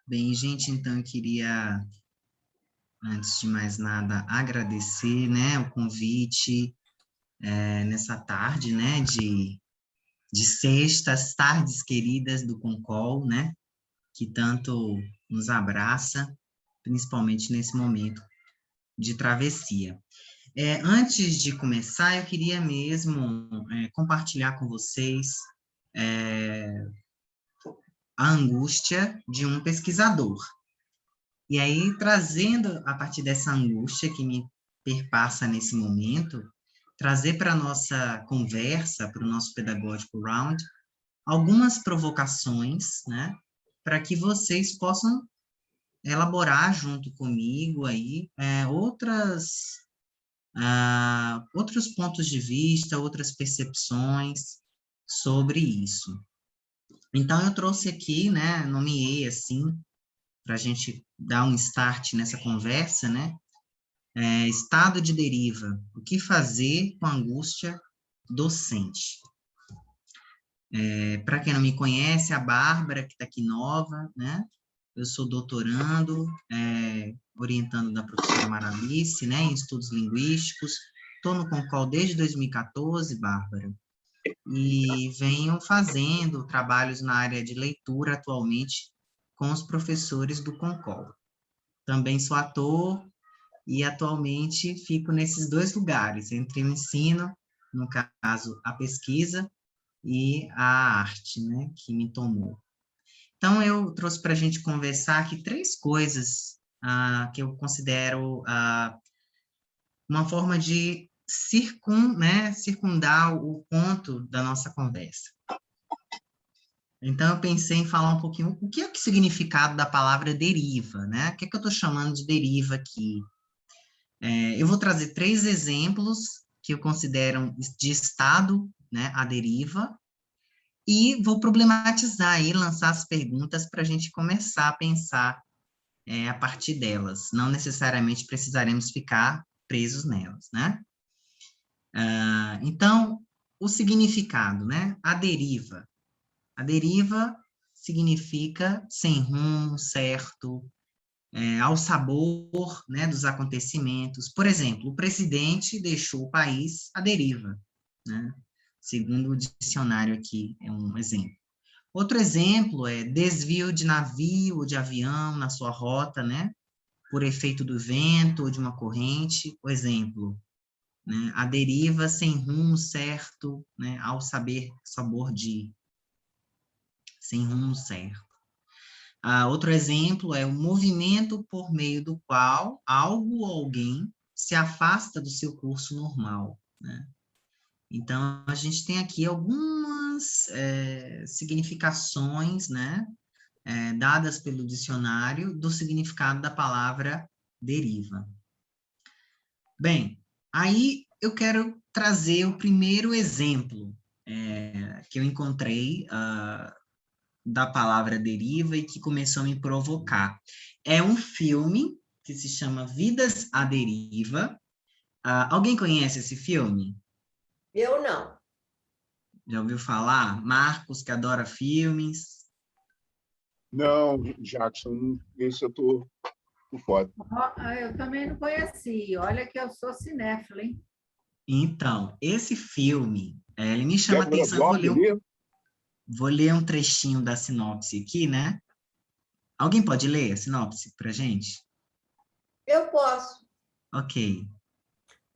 Bem, gente, então eu queria, antes de mais nada, agradecer, né, o convite nessa tarde, né, de sexta, as tardes queridas do Concol, né, que tanto nos abraça, principalmente nesse momento de travessia. Antes de começar, eu queria mesmo compartilhar com vocês a angústia de um pesquisador. E aí, trazendo a partir dessa angústia que me perpassa nesse momento, trazer para a nossa conversa, para o nosso pedagógico round, algumas provocações, né, para que vocês possam elaborar junto comigo aí outros pontos de vista, outras percepções sobre isso. Então, eu trouxe aqui, né, nomeei assim, para a gente dar um start nessa conversa, né? Estado de deriva. O que fazer com a angústia docente? Para quem não me conhece, a Bárbara, que está aqui nova, né? Eu sou doutorando, orientando da professora Maralice, né, em estudos linguísticos. Estou no Concol desde 2014, Bárbara, e venho fazendo trabalhos na área de leitura atualmente com os professores do Concol. Também sou ator e atualmente fico nesses dois lugares, entre o ensino, no caso, a pesquisa, e a arte, né, que me tomou. Então, eu trouxe para a gente conversar aqui três coisas que eu considero uma forma de circundar o ponto da nossa conversa. Então, eu pensei em falar um pouquinho o que é o significado da palavra deriva, né? O que é que eu estou chamando de deriva aqui? Eu vou trazer três exemplos que eu considero de estado, né, à deriva, e vou problematizar e lançar as perguntas para a gente começar a pensar a partir delas. Não necessariamente precisaremos ficar presos nelas, né? Então, o significado, né? A deriva. A deriva significa sem rumo, certo, ao sabor, né, dos acontecimentos. Por exemplo, o presidente deixou o país à deriva, né? Segundo o dicionário aqui, é um exemplo. Outro exemplo é desvio de navio ou de avião na sua rota, né? Por efeito do vento ou de uma corrente. O exemplo, né? A deriva sem rumo certo, né? Ao sabor de, sem rumo certo. Outro exemplo é o movimento por meio do qual algo ou alguém se afasta do seu curso normal, né? Então, a gente tem aqui algumas significações, né, dadas pelo dicionário do significado da palavra deriva. Bem, aí eu quero trazer o primeiro exemplo que eu encontrei da palavra deriva e que começou a me provocar. É um filme que se chama Vidas à Deriva. Alguém conhece esse filme? Eu não. Já ouviu falar? Marcos, que adora filmes. Não, Jackson, esse eu tô por fora. Eu também não conheci. Olha que eu sou cinéfila, hein? Então, esse filme, ele me chama a Débora atenção. Bloch ali? Vou ler um trechinho da sinopse aqui, né? Alguém pode ler a sinopse para gente? Eu posso. Ok.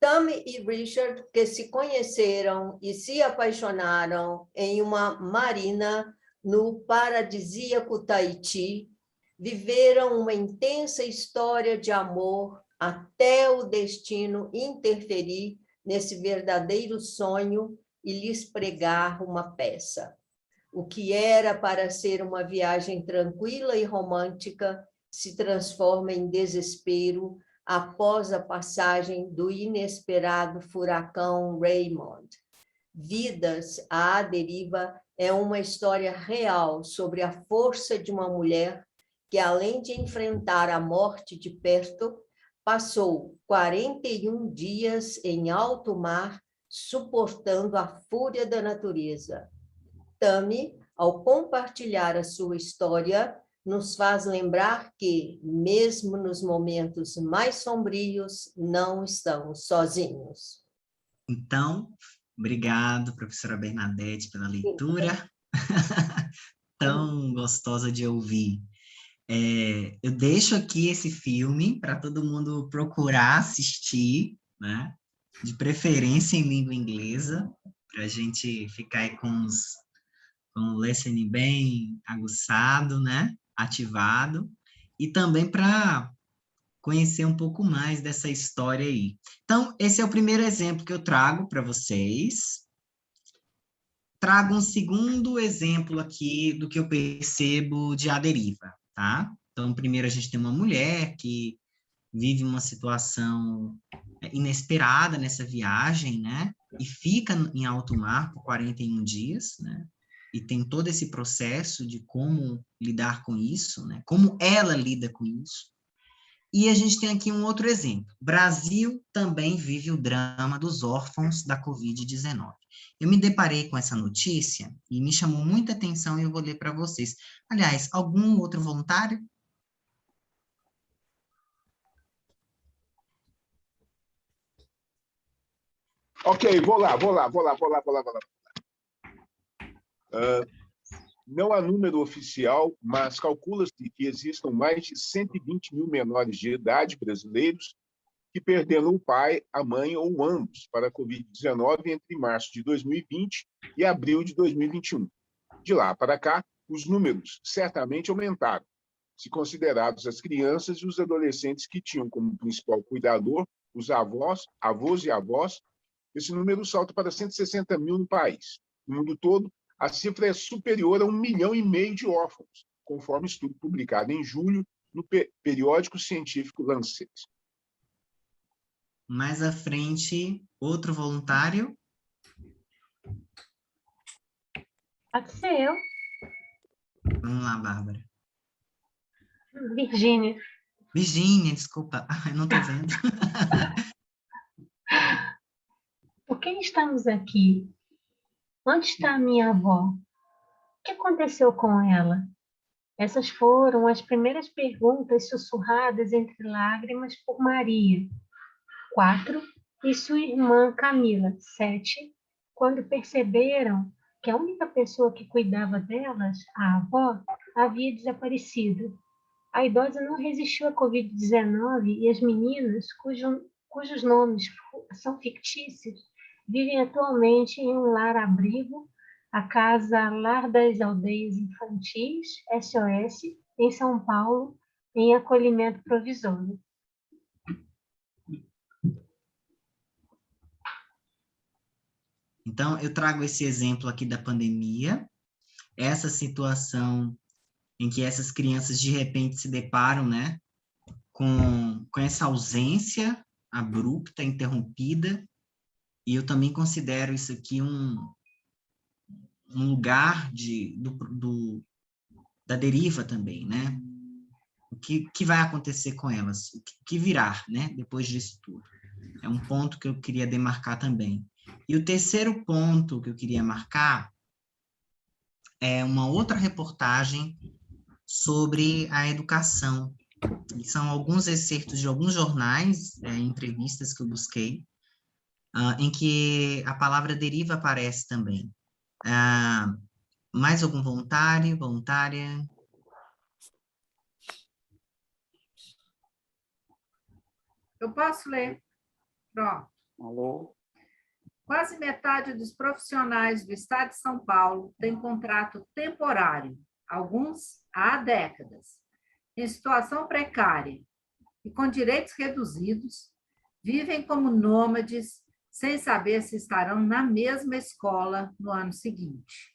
Tammy e Richard, que se conheceram e se apaixonaram em uma marina no paradisíaco Tahiti, viveram uma intensa história de amor até o destino interferir nesse verdadeiro sonho e lhes pregar uma peça. O que era para ser uma viagem tranquila e romântica se transforma em desespero após a passagem do inesperado furacão Raymond. Vidas à Deriva é uma história real sobre a força de uma mulher que, além de enfrentar a morte de perto, passou 41 dias em alto mar, suportando a fúria da natureza. Tammy, ao compartilhar a sua história, nos faz lembrar que, mesmo nos momentos mais sombrios, não estamos sozinhos. Então, obrigado, professora Bernadette, pela leitura tão gostosa de ouvir. Eu deixo aqui esse filme para todo mundo procurar assistir, né? De preferência em língua inglesa, para a gente ficar aí com o listening bem aguçado, né? Ativado, e também para conhecer um pouco mais dessa história aí. Então, esse é o primeiro exemplo que eu trago para vocês. Trago um segundo exemplo aqui do que eu percebo de A Deriva, tá? Então, primeiro a gente tem uma mulher que vive uma situação inesperada nessa viagem, né? E fica em alto mar por 41 dias, né? E tem todo esse processo de como lidar com isso, né? Como ela lida com isso. E a gente tem aqui um outro exemplo. Brasil também vive o drama dos órfãos da Covid-19. Eu me deparei com essa notícia e me chamou muita atenção e eu vou ler para vocês. Aliás, algum outro voluntário? Ok, vou lá. Não há número oficial, mas calcula-se que existam mais de 120 mil menores de idade brasileiros que perderam o pai, a mãe ou ambos para a Covid-19 entre março de 2020 e abril de 2021. De lá para cá, os números certamente aumentaram, se considerados as crianças e os adolescentes que tinham como principal cuidador os avós e avós. Esse número salta para 160 mil no país. No mundo todo, a cifra é superior a 1,5 milhão de órfãos, conforme estudo publicado em julho no periódico científico Lancet. Mais à frente, outro voluntário. Pode ser eu, Vamos lá, Bárbara. Virgínia. Virgínia, desculpa. Ai, não estou vendo. Por que estamos aqui? Onde está a minha avó? O que aconteceu com ela? Essas foram as primeiras perguntas sussurradas entre lágrimas por Maria, 4, e sua irmã Camila, 7, quando perceberam que a única pessoa que cuidava delas, a avó, havia desaparecido. A idosa não resistiu à Covid-19 e as meninas, cujos nomes são fictícios, vivem atualmente em um lar-abrigo, a Casa Lar das Aldeias Infantis, SOS, em São Paulo, em acolhimento provisório. Então, eu trago esse exemplo aqui da pandemia, essa situação em que essas crianças de repente se deparam, né, com essa ausência abrupta, interrompida, e eu também considero isso aqui um lugar da deriva também, né? O que vai acontecer com elas? O que virá, né, depois disso tudo? É um ponto que eu queria demarcar também. E o terceiro ponto que eu queria marcar é uma outra reportagem sobre a educação. E são alguns excertos de alguns jornais, entrevistas que eu busquei, em que a palavra deriva aparece também. Mais algum voluntário, voluntária? Eu posso ler? Pronto. Alô? Quase metade dos profissionais do Estado de São Paulo tem contrato temporário, alguns há décadas, em situação precária e com direitos reduzidos, vivem como nômades, sem saber se estarão na mesma escola no ano seguinte.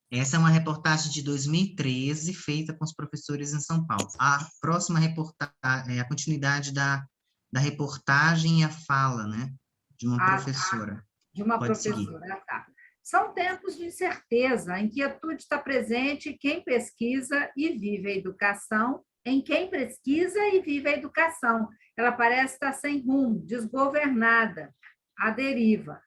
Essa é uma reportagem de 2013, feita com os professores em São Paulo. A próxima reportagem é a continuidade da reportagem e a fala, né, de uma professora. De uma Pode professora, seguir. tá. São tempos de incerteza, a inquietude está presente em quem pesquisa e vive a educação, em quem pesquisa e vive a educação. Ela parece estar sem rumo, desgovernada, à deriva.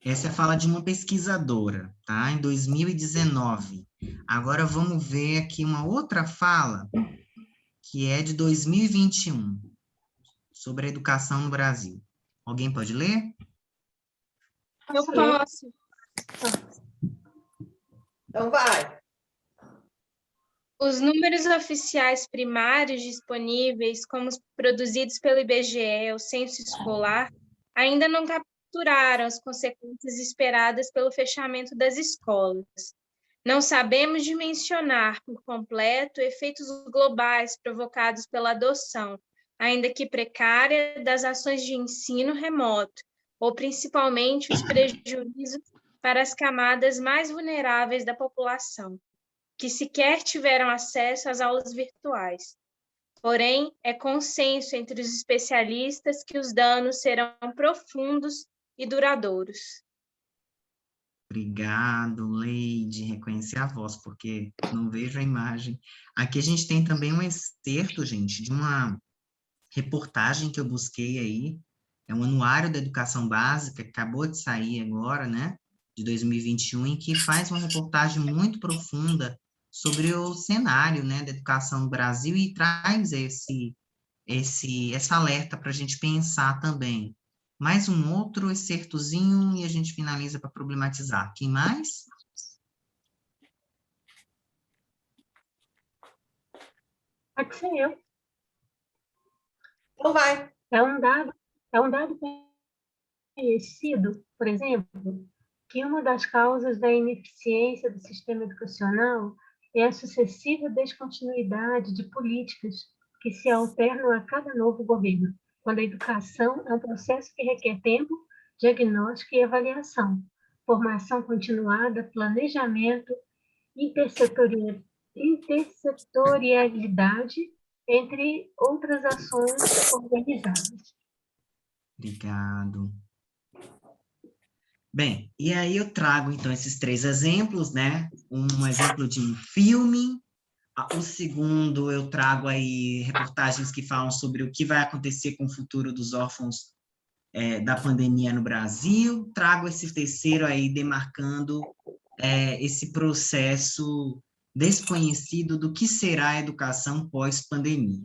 Essa é a fala de uma pesquisadora, tá? Em 2019. Agora vamos ver aqui uma outra fala, que é de 2021, sobre a educação no Brasil. Alguém pode ler? Eu posso. Então, vai. Os números oficiais primários disponíveis, como os produzidos pelo IBGE, o Censo Escolar, ainda não capturaram as consequências esperadas pelo fechamento das escolas. Não sabemos dimensionar por completo efeitos globais provocados pela adoção, ainda que precária, das ações de ensino remoto, ou principalmente os prejuízos para as camadas mais vulneráveis da população, que sequer tiveram acesso às aulas virtuais. Porém, é consenso entre os especialistas que os danos serão profundos e duradouros. Obrigado, Leide, reconhecer a voz, porque não vejo a imagem. Aqui a gente tem também um excerto, gente, de uma reportagem que eu busquei aí, é um anuário da educação básica, que acabou de sair agora, né, de 2021, em que faz uma reportagem muito profunda sobre o cenário, né, da educação no Brasil e traz esse alerta para a gente pensar também. Mais um outro excertozinho e a gente finaliza para problematizar. Quem mais? Pode ser eu. Então, vai. É um dado conhecido, por exemplo, que uma das causas da ineficiência do sistema educacional é a sucessiva descontinuidade de políticas que se alternam a cada novo governo, quando a educação é um processo que requer tempo, diagnóstico e avaliação, formação continuada, planejamento, intersetorialidade, entre outras ações organizadas. Obrigado. Bem, e aí eu trago, então, esses 3 exemplos, né? Um exemplo de um filme, o segundo eu trago aí reportagens que falam sobre o que vai acontecer com o futuro dos órfãos da pandemia no Brasil, trago esse terceiro aí demarcando esse processo desconhecido do que será a educação pós-pandemia.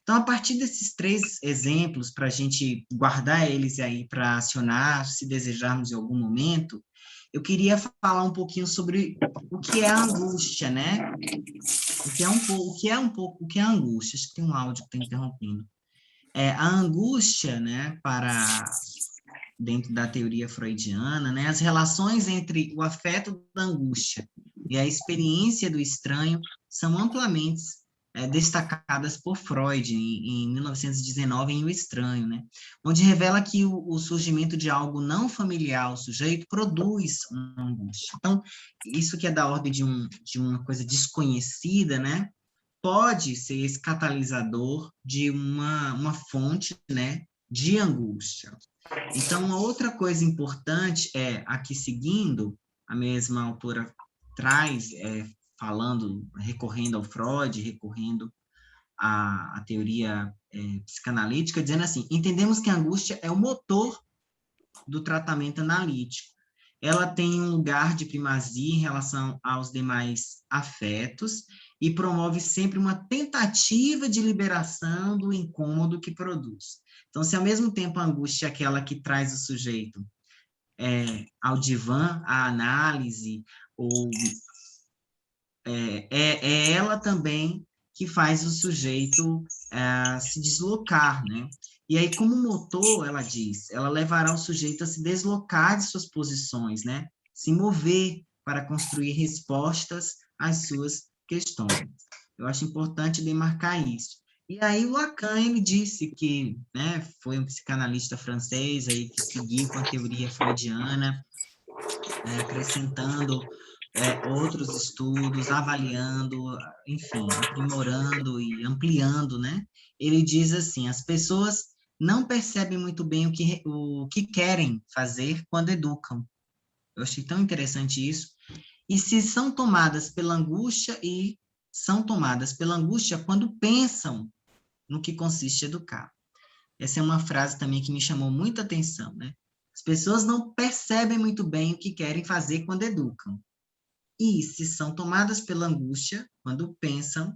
Então, a partir desses 3 exemplos, para a gente guardar eles aí para acionar, se desejarmos em algum momento, eu queria falar um pouquinho sobre o que é a angústia, né? O que é a angústia? Acho que tem um áudio que está interrompendo. A angústia, né, dentro da teoria freudiana, né, as relações entre o afeto da angústia e a experiência do estranho são amplamente destacadas por Freud em 1919 em O Estranho, né, onde revela que o surgimento de algo não familiar ao sujeito produz uma angústia. Então, isso que é da ordem de uma coisa desconhecida, né, pode ser esse catalisador de uma fonte, né, de angústia. Então, uma outra coisa importante aqui seguindo, a mesma autora traz, recorrendo ao Freud, recorrendo à teoria psicanalítica, dizendo assim, entendemos que a angústia é o motor do tratamento analítico. Ela tem um lugar de primazia em relação aos demais afetos e promove sempre uma tentativa de liberação do incômodo que produz. Então, se ao mesmo tempo a angústia é aquela que traz o sujeito ao divã, à análise, ou é ela também que faz o sujeito se deslocar, né? E aí, como motor, ela diz, ela levará o sujeito a se deslocar de suas posições, né? Se mover para construir respostas às suas questões. Eu acho importante demarcar isso. E aí o Lacan, ele disse que, né, foi um psicanalista francês aí que seguiu com a teoria freudiana, acrescentando outros estudos, avaliando, enfim, aprimorando e ampliando, né? Ele diz assim, as pessoas não percebem muito bem o que querem fazer quando educam. Eu achei tão interessante isso. E são tomadas pela angústia quando pensam no que consiste educar. Essa é uma frase também que me chamou muita atenção, né? As pessoas não percebem muito bem o que querem fazer quando educam. E se são tomadas pela angústia quando pensam,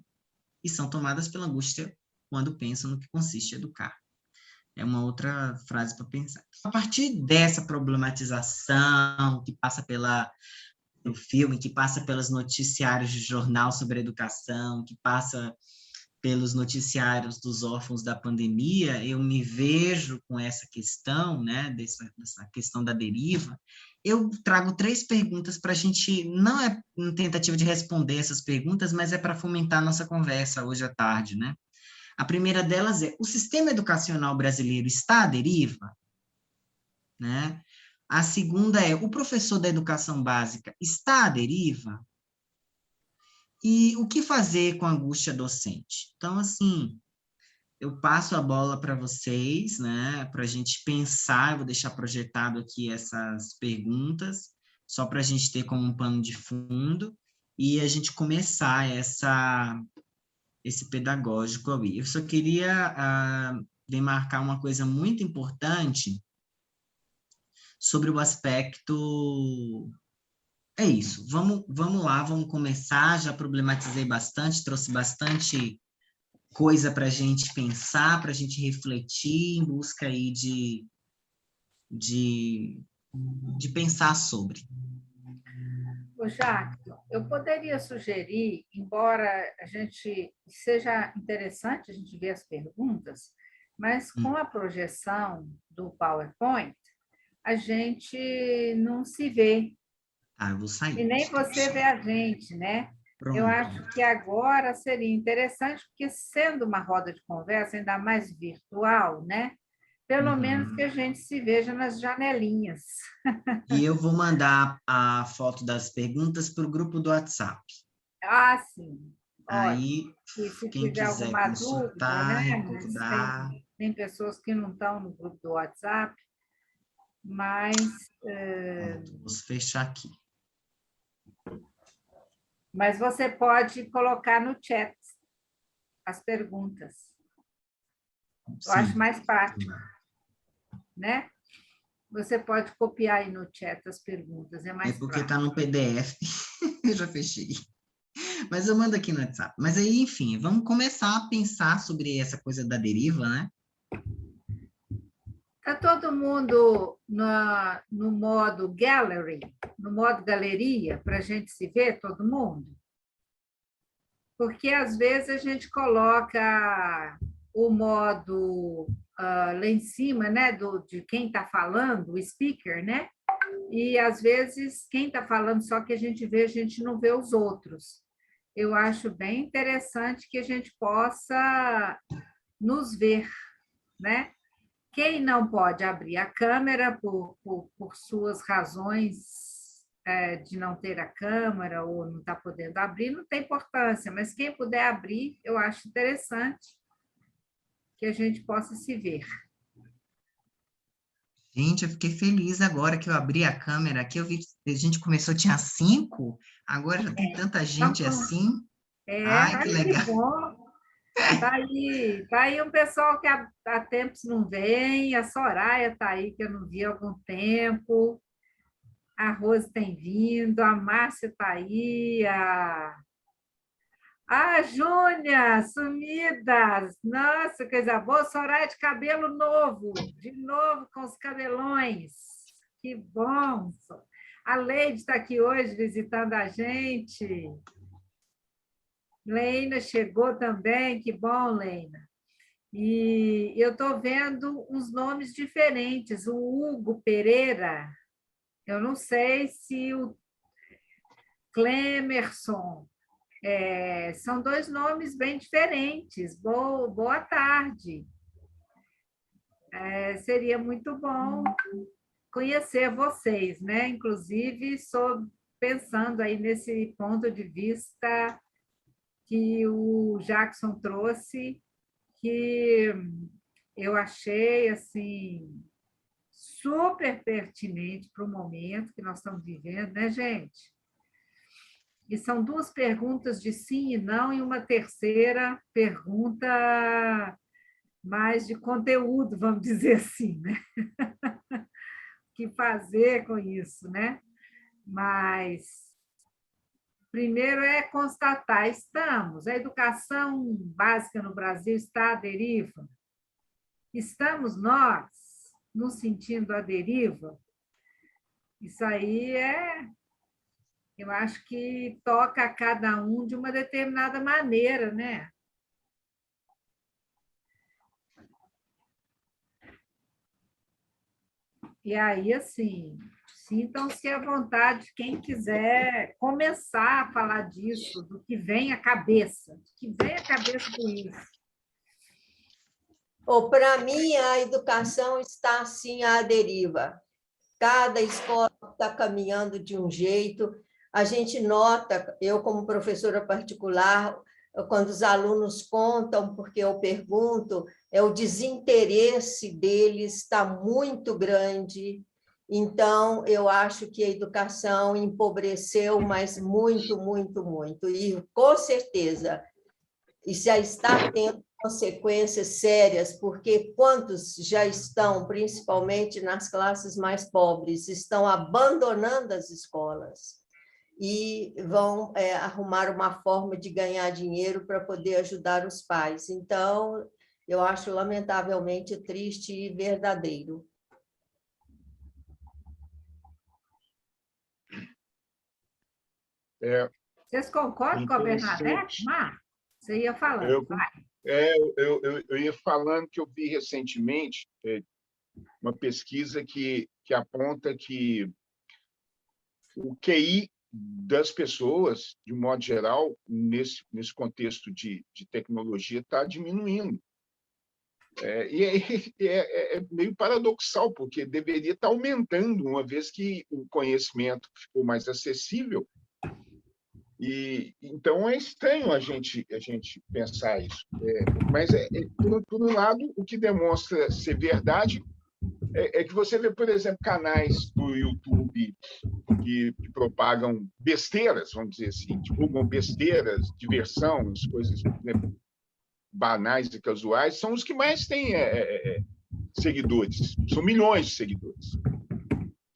e são tomadas pela angústia quando pensam no que consiste educar. É uma outra frase para pensar. A partir dessa problematização que passa pelo filme, que passa pelos noticiários de jornal sobre educação, que passa pelos noticiários dos órfãos da pandemia, eu me vejo com essa questão, né, dessa questão da deriva. Eu trago 3 perguntas para a gente, não é uma tentativa de responder essas perguntas, mas é para fomentar a nossa conversa hoje à tarde, né? A primeira delas é: o sistema educacional brasileiro está à deriva? Né? A segunda é: o professor da educação básica está à deriva? E o que fazer com a angústia docente? Então, assim, eu passo a bola para vocês, né, para a gente pensar. Eu vou deixar projetado aqui essas perguntas, só para a gente ter como um pano de fundo, e a gente começar esse pedagógico ali. Eu só queria demarcar uma coisa muito importante sobre o aspecto. É isso, vamos lá, vamos começar. Já problematizei bastante, trouxe bastante coisa para a gente pensar, para a gente refletir em busca aí de pensar sobre. Ô, Jackson, eu poderia sugerir, embora a gente seja interessante a gente ver as perguntas, mas com a projeção do PowerPoint, a gente não se vê, Eu vou sair. e nem você vê a gente, né? Pronto. Eu acho que agora seria interessante, porque sendo uma roda de conversa, ainda mais virtual, né? Pelo menos que a gente se veja nas janelinhas. E eu vou mandar a foto das perguntas para o grupo do WhatsApp. Ah, sim. Aí, E se quem tiver quiser alguma dúvida, consultar, né? Mas recordar. tem pessoas que não estão no grupo do WhatsApp, mas Vamos fechar aqui. você pode colocar no chat as perguntas. Eu acho mais prático, né? Você pode copiar aí no chat as perguntas, é mais porque prático. está no PDF, eu já fechei. Mas eu mando aqui no WhatsApp. Mas aí, enfim, vamos começar a pensar sobre essa coisa da deriva, né? Está todo mundo no modo gallery, no modo galeria, para a gente se ver, todo mundo? Porque, às vezes, a gente coloca o modo lá em cima, né, de quem está falando, o speaker, né? E, às vezes, quem está falando só que a gente vê, a gente não vê os outros. Eu acho bem interessante que a gente possa nos ver, né? Quem não pode abrir a câmera por suas razões de não ter a câmera ou não está podendo abrir, não tem importância, mas quem puder abrir, eu acho interessante que a gente possa se ver. Gente, eu fiquei feliz agora que eu abri a câmera aqui. Eu vi que a gente começou, tinha 5, agora já tem tanta gente assim. Ai, que legal. Que bom. Tá aí um pessoal que há tempos não vem, a Soraya está aí, que eu não vi há algum tempo, a Rose tem vindo, a Márcia está aí, a Júnia, sumidas! Nossa, coisa boa! Soraya de cabelo novo, de novo com os cabelões. Que bom! A Leide está aqui hoje visitando a gente. Leina chegou também, que bom, Leina. E eu estou vendo uns nomes diferentes. O Hugo Pereira, eu não sei se o Clemerson, são 2 nomes bem diferentes. Boa tarde. Seria muito bom conhecer vocês, né? Inclusive, pensando aí nesse ponto de vista que o Jackson trouxe, que eu achei assim super pertinente para o momento que nós estamos vivendo, né, gente? E são 2 perguntas de sim e não, e uma terceira pergunta mais de conteúdo, vamos dizer assim, né? que fazer com isso, né? Mas primeiro é constatar, estamos. A educação básica no Brasil está à deriva. Estamos nós nos sentindo à deriva. Isso aí eu acho que toca a cada um de uma determinada maneira, né? E aí, assim, sintam-se à vontade, quem quiser começar a falar disso, do que vem à cabeça, do que vem à cabeça com isso. Para mim, a educação está, assim, à deriva. Cada escola está caminhando de um jeito. A gente nota, eu como professora particular, quando os alunos contam, porque eu pergunto, o desinteresse deles está muito grande. Então, eu acho que a educação empobreceu, mas muito, muito, muito. E, com certeza, e já está tendo consequências sérias, porque quantos já estão, principalmente nas classes mais pobres, estão abandonando as escolas e vão arrumar uma forma de ganhar dinheiro para poder ajudar os pais. Então, eu acho lamentavelmente triste e verdadeiro. Vocês concordam com a Bernadette, Marcos? Você ia falando, vai. Eu ia falando que eu vi recentemente uma pesquisa que aponta que o QI das pessoas, de um modo geral, nesse contexto de tecnologia, está diminuindo. É meio paradoxal, porque deveria estar aumentando, uma vez que o conhecimento ficou mais acessível. Então, é estranho a gente pensar isso. Mas, por um lado, o que demonstra ser verdade é que você vê, por exemplo, canais do YouTube que propagam besteiras, vamos dizer assim, divulgam besteiras, diversão, as coisas, né, banais e casuais, são os que mais têm seguidores. São milhões de seguidores.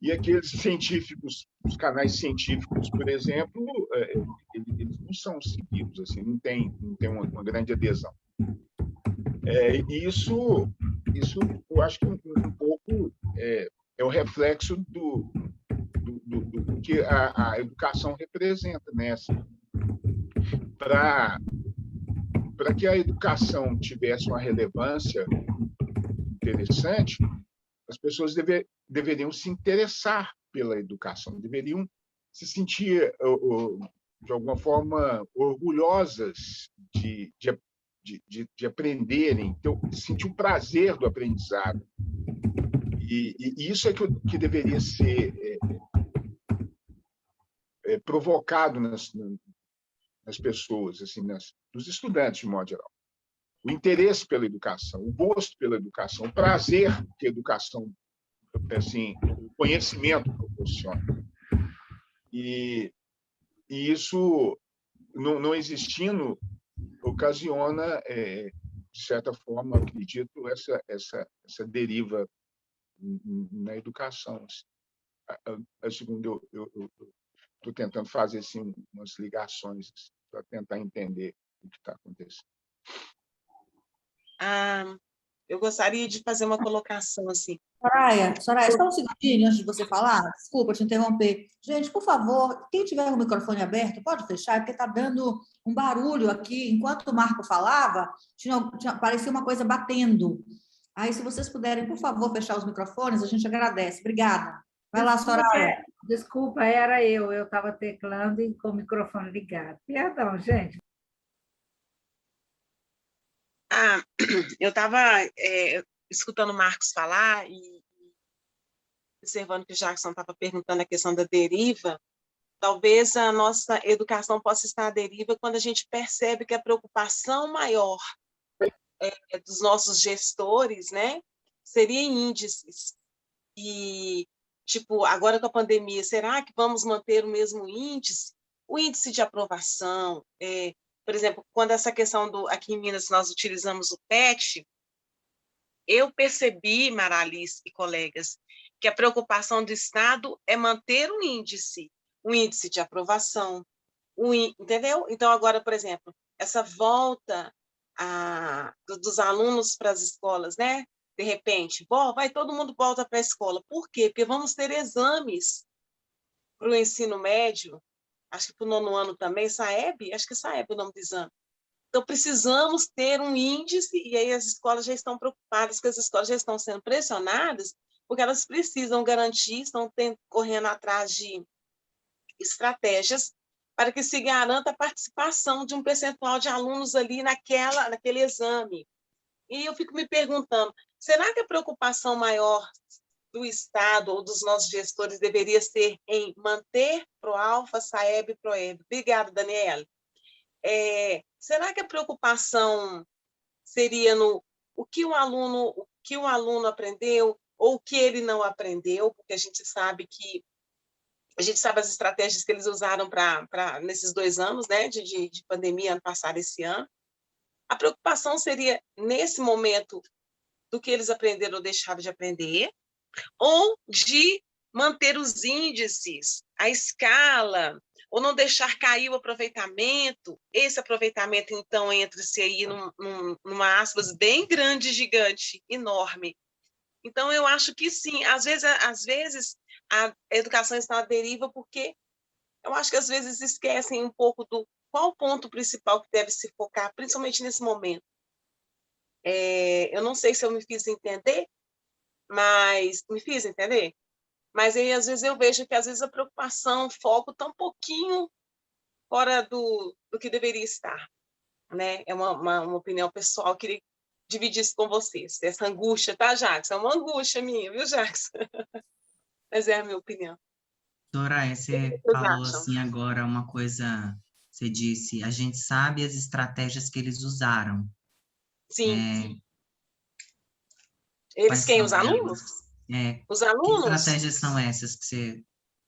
E aqueles científicos, os canais científicos, por exemplo, eles não são seguidos, assim, não tem uma grande adesão. E isso eu acho que um pouco é o reflexo do que a educação representa, né? Assim, para que a educação tivesse uma relevância interessante, as pessoas deveriam se interessar pela educação, deveriam se sentir, de alguma forma, orgulhosas de aprenderem, sentir o prazer do aprendizado. E isso é que deveria ser provocado nas pessoas, assim, nos estudantes, de modo geral. O interesse pela educação, o gosto pela educação, o prazer que a educação, assim, o conhecimento proporciona. E isso, não existindo, ocasiona, de certa forma, acredito, essa deriva na educação. Segundo eu estou tentando fazer assim, umas ligações para tentar entender o que está acontecendo. Eu gostaria de fazer uma colocação assim. Soraya, só um segundinho antes de você falar. Desculpa te interromper. Gente, por favor, quem tiver o microfone aberto, pode fechar, porque está dando um barulho aqui. Enquanto o Marco falava, parecia uma coisa batendo. Aí, se vocês puderem, por favor, fechar os microfones, a gente agradece. Obrigada. Vai lá, Soraya. Desculpa, era eu estava teclando e com o microfone ligado. Perdão, gente. Eu estava escutando o Marcos falar e observando que o Jackson estava perguntando a questão da deriva. Talvez a nossa educação possa estar à deriva quando a gente percebe que a preocupação maior dos nossos gestores, né, seria em índices. E, tipo, agora com a pandemia, será que vamos manter o mesmo índice? O índice de aprovação, por exemplo, quando essa questão aqui em Minas nós utilizamos o PET, eu percebi, Maralice e colegas, que a preocupação do Estado é manter o índice de aprovação, entendeu? Então, agora, por exemplo, essa volta dos alunos para as escolas, né? De repente, vai todo mundo volta para a escola. Por quê? Porque vamos ter exames para o ensino médio, acho que para o 9º ano também, SAEB, acho que SAEB é o nome do exame. Então, precisamos ter um índice, e aí as escolas já estão preocupadas, porque as escolas já estão sendo pressionadas, porque elas precisam garantir, estão correndo atrás de estratégias para que se garanta a participação de um percentual de alunos ali naquele exame. E eu fico me perguntando, será que a preocupação maior do Estado ou dos nossos gestores deveria ser em manter ProAlfa, SAEB e ProEB? Obrigada, Daniela. Será que a preocupação seria no o que o aluno aprendeu ou o que ele não aprendeu? Porque a gente sabe as estratégias que eles usaram nesses 2 anos, né, de pandemia, ano passado, esse ano. A preocupação seria, nesse momento, do que eles aprenderam ou deixaram de aprender, ou de manter os índices, a escala, ou não deixar cair o aproveitamento. Esse aproveitamento, então, entra-se aí numa aspas bem grande, gigante, enorme. Então, eu acho que sim, às vezes a educação está à deriva, porque eu acho que às vezes esquecem um pouco do qual o ponto principal que deve se focar, principalmente nesse momento. Eu não sei se eu me fiz entender, mas aí, às vezes, eu vejo que, às vezes, a preocupação, o foco está um pouquinho fora do que deveria estar, né? É uma opinião pessoal, eu queria dividir isso com vocês. Essa angústia, tá, Jackson? É uma angústia minha, viu, Jackson? Mas é a minha opinião. Soraya, você falou assim agora uma coisa, você disse, a gente sabe as estratégias que eles usaram. Sim. Eles quem? Os alunos? Os alunos? Que estratégias são essas que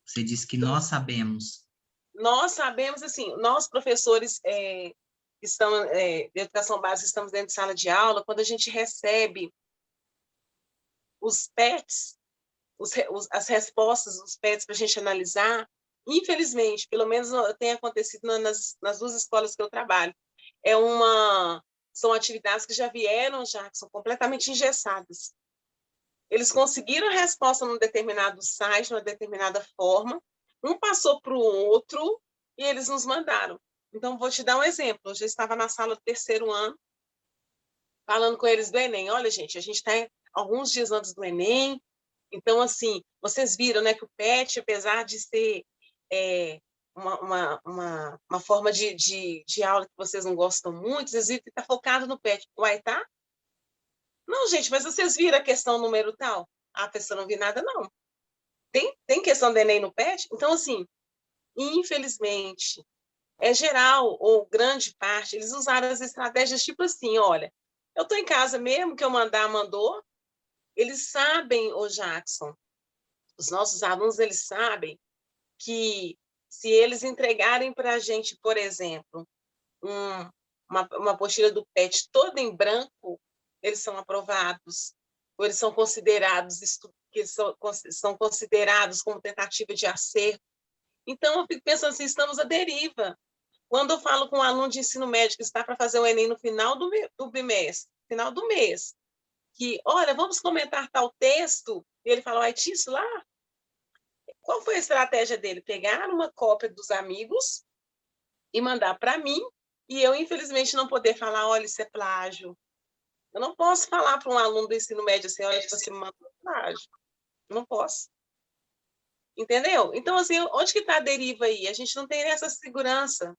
você disse que nós sabemos? Nós sabemos, assim, nós professores estamos, de educação básica, estamos dentro de sala de aula, quando a gente recebe os PETs, as respostas dos PETs para a gente analisar, infelizmente, pelo menos tem acontecido nas 2 escolas que eu trabalho, são atividades que já são completamente engessadas. Eles conseguiram a resposta num determinado site, numa determinada forma, um passou para o outro e eles nos mandaram. Então, vou te dar um exemplo. Eu já estava na sala do 3º ano, falando com eles do Enem. Olha, gente, a gente está alguns dias antes do Enem, então, assim, vocês viram, né, que o PET, apesar de ser uma forma de aula que vocês não gostam muito, vocês viram que está focado no PET. Uai, tá? Não, gente, mas vocês viram a questão número tal? A pessoa não viu nada, não. Tem questão do Enem no PET? Então, assim, infelizmente, geral, ou grande parte, eles usaram as estratégias tipo assim, olha, eu estou em casa mesmo, que eu mandou. Eles sabem, Jackson, os nossos alunos, eles sabem que se eles entregarem para a gente, por exemplo, uma apostila do PET toda em branco, eles são aprovados, ou eles são considerados são considerados como tentativa de acerto. Então, eu fico pensando assim, estamos à deriva. Quando eu falo com um aluno de ensino médio que está para fazer o Enem no final do bimestre, final do mês, que, olha, vamos comentar tal texto, e ele fala, tinha isso lá? Qual foi a estratégia dele? Pegar uma cópia dos amigos e mandar para mim, e eu, infelizmente, não poder falar, olha, isso é plágio. Eu não posso falar para um aluno do ensino médio assim, olha, você me mandou plágio. Não posso. Entendeu? Então, assim, onde que está a deriva aí? A gente não tem essa segurança.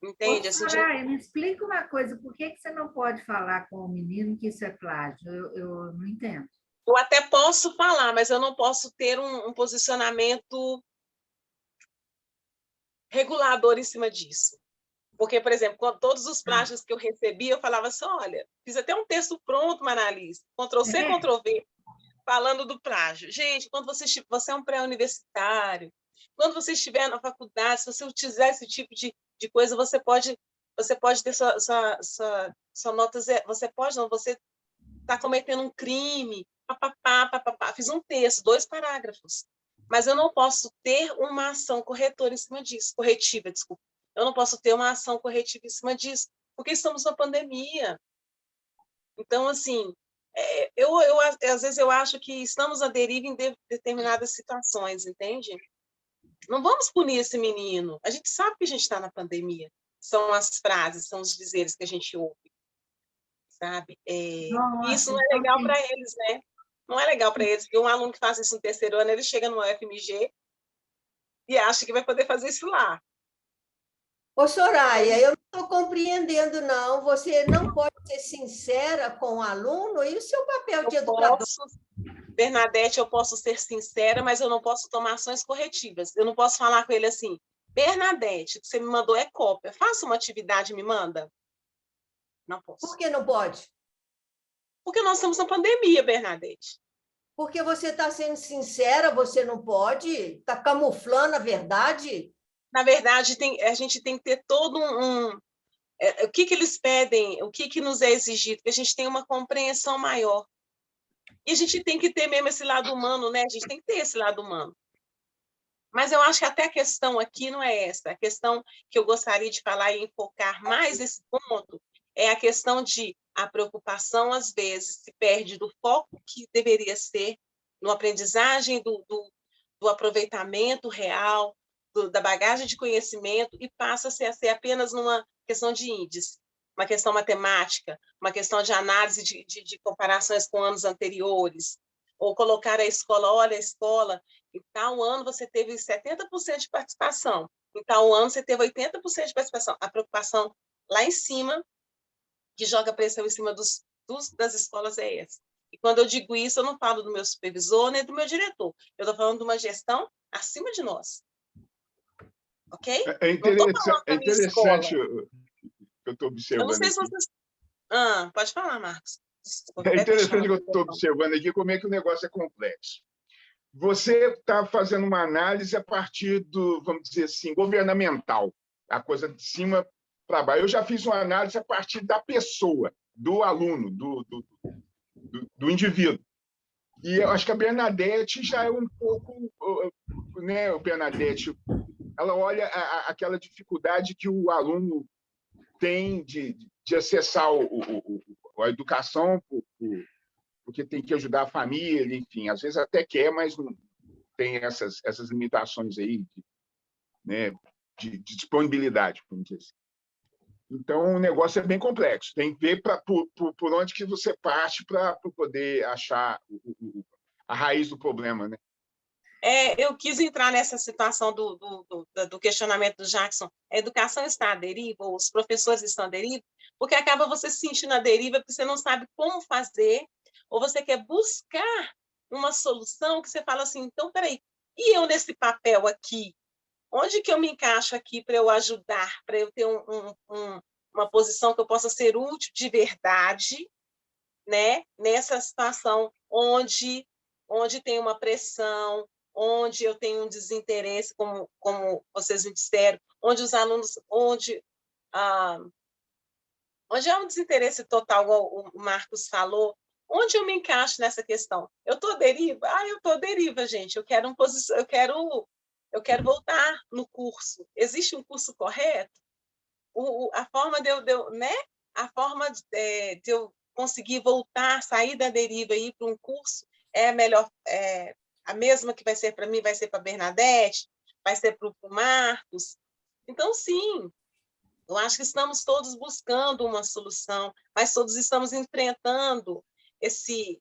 Entende? Assim, Soraya, me explica uma coisa, por que você não pode falar com o menino que isso é plágio? Eu não entendo. Eu até posso falar, mas eu não posso ter um posicionamento regulador em cima disso. Porque, por exemplo, com todos os plágios que eu recebi, eu falava assim, olha, fiz até um texto pronto, Manalisa, Ctrl+C, Ctrl+V, falando do plágio. Gente, quando você é um pré-universitário, quando você estiver na faculdade, se você utilizar esse tipo de coisa, você pode ter sua nota zero. Você está cometendo um crime. papapá, papapá. Fiz um texto, 2 parágrafos. Mas eu não posso ter uma ação corretora em cima disso, corretiva, desculpa. Eu não posso ter uma ação corretiva em cima disso, porque estamos na pandemia. Então, assim, às vezes eu acho que estamos à deriva em determinadas situações, entende? Não vamos punir esse menino. A gente sabe que a gente está na pandemia. São as frases, são os dizeres que a gente ouve, sabe? E isso não é legal para eles, né? Não é legal para eles, porque um aluno que faz isso no 3º ano, ele chega no UFMG e acha que vai poder fazer isso lá. Ô, Soraya, eu não estou compreendendo, não. Você não pode ser sincera com o aluno? E o seu papel de educador? Bernadette, eu posso ser sincera, mas eu não posso tomar ações corretivas. Eu não posso falar com ele assim, Bernadette, o que você me mandou é cópia. Faça uma atividade e me manda. Não posso. Por que não pode? Porque nós estamos na pandemia, Bernadette. Porque você está sendo sincera, você não pode? Está camuflando a verdade? Na verdade, a gente tem que ter todo o que eles pedem, o que nos é exigido, que a gente tenha uma compreensão maior. E a gente tem que ter mesmo esse lado humano, né? A gente tem que ter esse lado humano. Mas eu acho que até a questão aqui não é essa. A questão que eu gostaria de falar e enfocar mais esse ponto é a questão de a preocupação, às vezes, se perde do foco que deveria ser no aprendizagem do aproveitamento real, da bagagem de conhecimento, e passa a ser apenas numa questão de índice, uma questão matemática, uma questão de análise de comparações com anos anteriores, ou colocar a escola, olha, a escola, em tal ano você teve 70% de participação, em tal ano você teve 80% de participação. A preocupação lá em cima, que joga pressão em cima das escolas, é essa. E quando eu digo isso, eu não falo do meu supervisor nem do meu diretor, eu estou falando de uma gestão acima de nós. Ok? É interessante o que eu estou observando. Eu não sei se vocês... pode falar, Marcos. É interessante que eu estou observando aqui como é que o negócio é complexo. Você está fazendo uma análise a partir do, vamos dizer assim, governamental, a coisa de cima para baixo. Eu já fiz uma análise a partir da pessoa, do aluno, do indivíduo. E eu acho que a Bernadette já é um pouco, né, Bernadette, ela olha aquela dificuldade que o aluno tem de acessar a educação, porque tem que ajudar a família, enfim, às vezes até quer, mas não tem essas limitações aí de disponibilidade, vamos dizer assim. Então, o negócio é bem complexo. Tem que ver por onde que você parte para poder achar a raiz do problema, né? Eu quis entrar nessa situação do questionamento do Jackson. A educação está à deriva, os professores estão à deriva, porque acaba você se sentindo à deriva porque você não sabe como fazer, ou você quer buscar uma solução que você fala assim, então, peraí, e eu nesse papel aqui? Onde que eu me encaixo aqui para eu ajudar, para eu ter uma posição que eu possa ser útil de verdade, né? Nessa situação onde tem uma pressão, onde eu tenho um desinteresse, como vocês me disseram, onde os alunos, onde há um desinteresse total, como o Marcos falou, onde eu me encaixo nessa questão? Eu estou à deriva? eu estou à deriva, gente. Eu quero voltar no curso. Existe um curso correto? A forma de eu, né? A forma de eu conseguir voltar, sair da deriva e ir para um curso é melhor, a mesma que vai ser para mim, vai ser para a Bernadette, vai ser para o Marcos. Então, sim, eu acho que estamos todos buscando uma solução, mas todos estamos enfrentando esse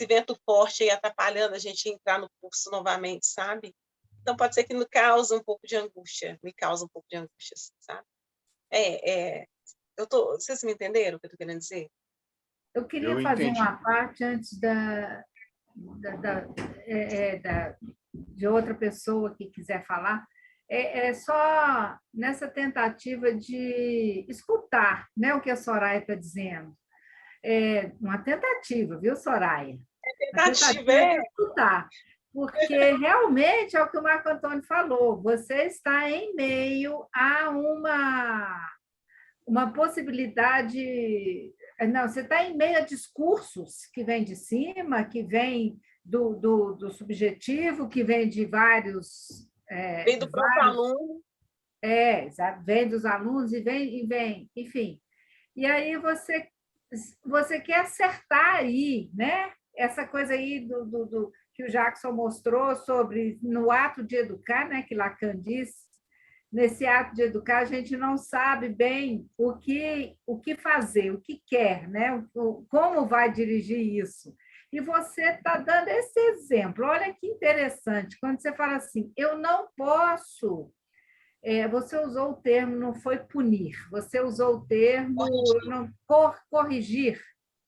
vento forte aí atrapalhando a gente entrar no curso novamente, sabe? Então, pode ser que me cause um pouco de angústia, sabe? Vocês me entenderam o que eu estou querendo dizer? Eu queria fazer uma parte antes de outra pessoa que quiser falar. Só nessa tentativa de escutar, né, o que a Soraya está dizendo. Uma tentativa, viu, Soraya? Tentativa de escutar. Porque realmente é o que o Marco Antônio falou, você está em meio a uma possibilidade Não, você está em meio a discursos que vêm de cima, que vêm do subjetivo, que vem de vários... Vem do próprio aluno. Exato, vem dos alunos e vem, enfim. E aí você quer acertar aí, né? Essa coisa aí que o Jackson mostrou sobre no ato de educar, né? Que Lacan diz, nesse ato de educar, a gente não sabe bem o que fazer, o que quer, né? Como vai dirigir isso. E você está dando esse exemplo. Olha que interessante, quando você fala assim, eu não posso... você usou o termo, não foi punir, você usou o termo corrigir.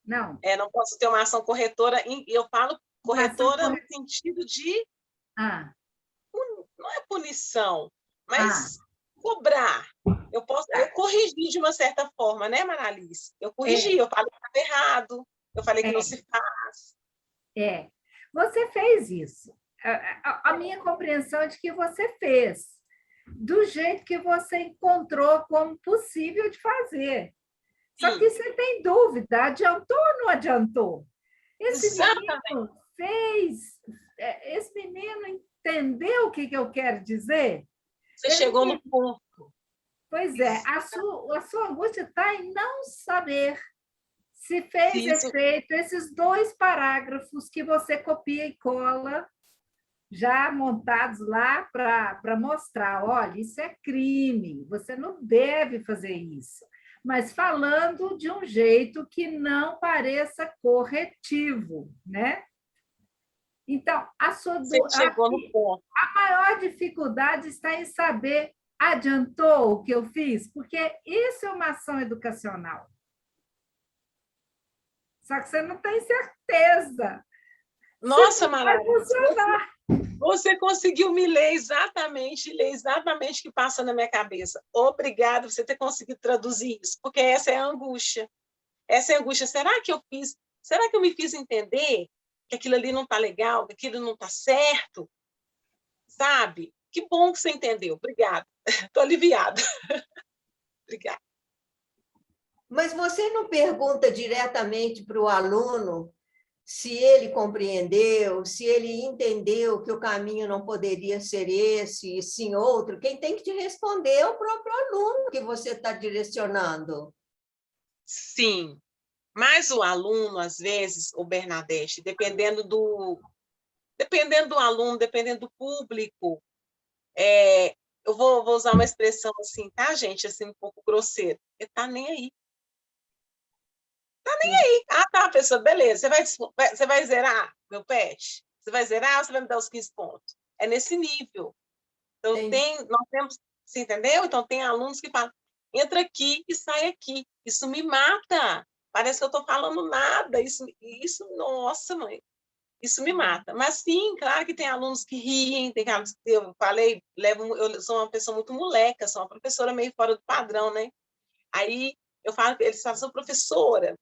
Não. Não posso ter uma ação corretora, eu falo corretora no sentido de... Não é punição, mas cobrar. Eu corrigi de uma certa forma, né, Maralice? Eu corrigi, eu falei que estava errado, eu falei que não se faz. Você fez isso. A minha compreensão é de que você fez do jeito que você encontrou como possível de fazer. Só que você tem dúvida, adiantou ou não adiantou? Esse menino fez, esse menino entendeu o que eu quero dizer? Você chegou no ponto. Pois é, a sua angústia está em não saber se fez efeito esses 2 parágrafos que você copia e cola, já montados lá para mostrar, olha, isso é crime, você não deve fazer isso. Mas falando de um jeito que não pareça corretivo, né? Então, chegou no ponto. A maior dificuldade está em saber, adiantou o que eu fiz? Porque isso é uma ação educacional. Só que você não tem certeza. Nossa, Maralice, você conseguiu me ler exatamente o que passa na minha cabeça. Obrigada por você ter conseguido traduzir isso, porque essa é a angústia. Essa é a angústia. Será que eu me fiz entender que aquilo ali não está legal, que aquilo não está certo? Sabe? Que bom que você entendeu. Obrigada. Estou aliviada. Obrigada. Mas você não pergunta diretamente para o aluno se ele compreendeu, se ele entendeu que o caminho não poderia ser esse e sim outro? Quem tem que te responder é o próprio aluno que você está direcionando. Sim, mas o aluno, às vezes, o Bernadette, dependendo do aluno, dependendo do público, eu vou usar uma expressão assim, tá, gente? Assim, um pouco grosseiro. Ele tá nem aí. Tá nem aí. Ah, tá, professor, beleza. Você vai zerar meu pet? Você vai zerar ou você vai me dar os 15 pontos? É nesse nível. Então, nós temos, você entendeu? Então, tem alunos que falam, entra aqui e sai aqui. Isso me mata. Parece que eu estou falando nada. Isso, nossa, mãe. Isso me mata. Mas, sim, claro que tem alunos que riem, tem alunos que eu falei, eu sou uma pessoa muito moleca, sou uma professora meio fora do padrão, né? Aí, eles falam, sou professora.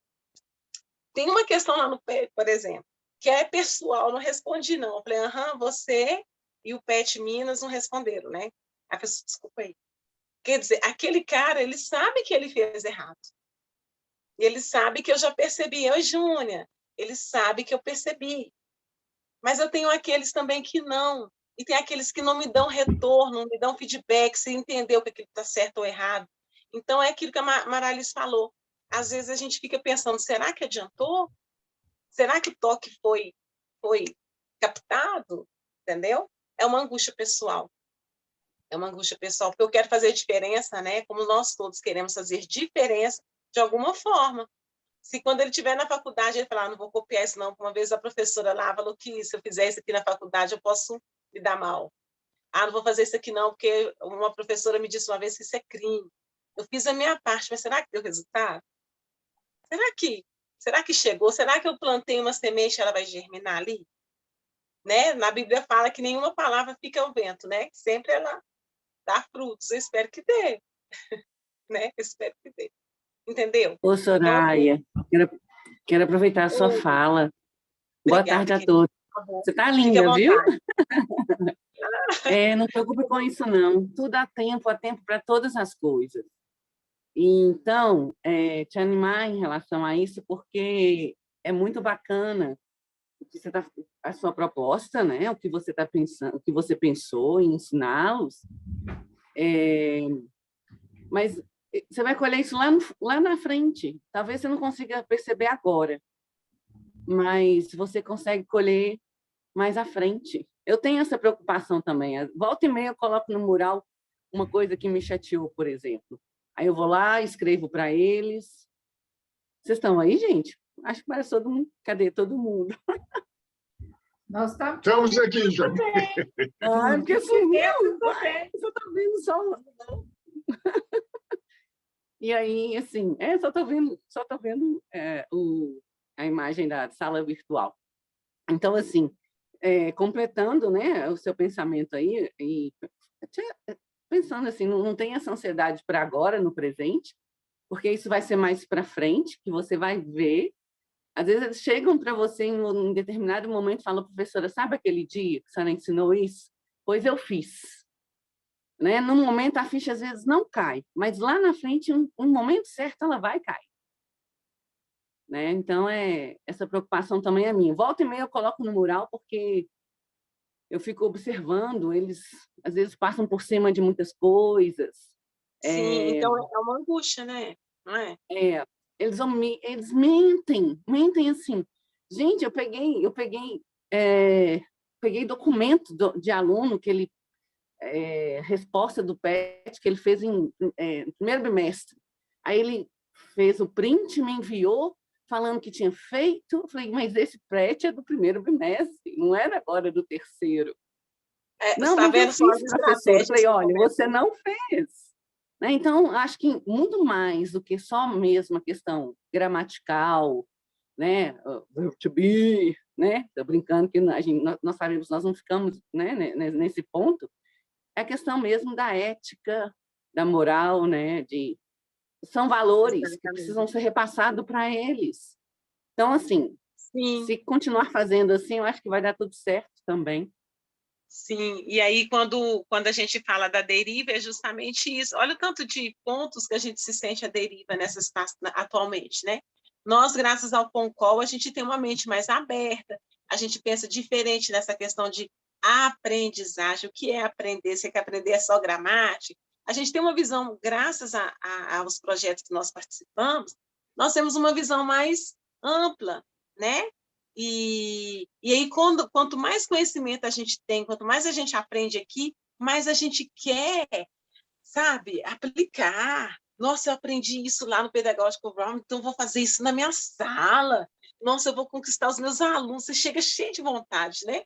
Tem uma questão lá no PET, por exemplo, que é pessoal, não respondi, não. Eu falei, você e o PET Minas não responderam, né? A pessoa, desculpa aí. Quer dizer, aquele cara, ele sabe que ele fez errado. Ele sabe que eu já percebi, eu e Júnia, ele sabe que eu percebi. Mas eu tenho aqueles também que não. E tem aqueles que não me dão retorno, não me dão feedback, se entendeu que aquilo está certo ou errado. Então, é aquilo que a Maralice falou. Às vezes a gente fica pensando, será que adiantou? Será que o toque foi captado? Entendeu? É uma angústia pessoal. É uma angústia pessoal, porque eu quero fazer diferença, né? Como nós todos queremos fazer diferença de alguma forma. Se quando ele estiver na faculdade, ele falar, não vou copiar isso não, uma vez a professora lá falou que se eu fizer isso aqui na faculdade, eu posso me dar mal. Não vou fazer isso aqui não, porque uma professora me disse uma vez que isso é crime. Eu fiz a minha parte, mas será que deu resultado? Será que chegou? Será que eu plantei uma semente e ela vai germinar ali? Né? Na Bíblia fala que nenhuma palavra fica ao vento, né? Que sempre ela dá frutos. Eu espero que dê. Né? Eu espero que dê. Entendeu? Ô, Soraya, quero aproveitar a sua fala. Boa tarde a todos. Você está linda, viu? Não se preocupe com isso, não. Tudo há tempo para todas as coisas. E, então, te animar em relação a isso, porque é muito bacana o que você a sua proposta, né? O que você está pensando, o que você pensou em ensiná-los. Mas você vai colher isso lá na frente. Talvez você não consiga perceber agora, mas você consegue colher mais à frente. Eu tenho essa preocupação também. Volta e meia eu coloco no mural uma coisa que me chateou, por exemplo. Aí eu vou lá, escrevo para eles. Vocês estão aí, gente? Acho que parece todo mundo. Cadê todo mundo? Nós estamos Estamos aqui, já. Ah, porque sumiu. Você está vendo só. E aí, assim, só estou vendo a imagem da sala virtual. Então, assim, completando, né, o seu pensamento aí, e pensando assim, não tem essa ansiedade para agora, no presente, porque isso vai ser mais para frente, que você vai ver. Às vezes eles chegam para você em um determinado momento e falam, professora, sabe aquele dia que a senhora ensinou isso? Pois eu fiz. Né? No momento, a ficha às vezes não cai, mas lá na frente, um momento certo, ela vai cair. Né? Então, essa preocupação também é minha. Volta e meia eu coloco no mural, porque eu fico observando, eles às vezes passam por cima de muitas coisas. Sim, então é uma angústia, né? Não é? Eles mentem assim. Gente, eu peguei documento de aluno que ele resposta do PET que ele fez no primeiro bimestre. Aí ele fez o print, me enviou, falando que tinha feito. Eu falei, mas esse PET é do primeiro bimestre, não era agora do terceiro. Não, tá mas vendo eu fiz, professor. Eu falei, olha, você não fez. Né? Então, acho que muito mais do que só mesmo a questão gramatical, né? To be, né? Estou brincando que nós sabemos, nós não ficamos, né, nesse ponto. É a questão mesmo da ética, da moral, né? São valores que precisam ser repassados para eles. Então, assim, se continuar fazendo assim, eu acho que vai dar tudo certo também. Sim, e aí quando a gente fala da deriva, é justamente isso. Olha o tanto de pontos que a gente se sente à deriva nessa espaço atualmente, né? Nós, graças ao Concol, a gente tem uma mente mais aberta, a gente pensa diferente nessa questão de aprendizagem. O que é aprender? Você quer aprender só gramática? A gente tem uma visão, graças aos projetos que nós participamos, nós temos uma visão mais ampla, né? E aí, quanto mais conhecimento a gente tem, quanto mais a gente aprende aqui, mais a gente quer, sabe, aplicar. Nossa, eu aprendi isso lá no Pedagogical Round, então vou fazer isso na minha sala. Nossa, eu vou conquistar os meus alunos. Você chega cheio de vontade, né?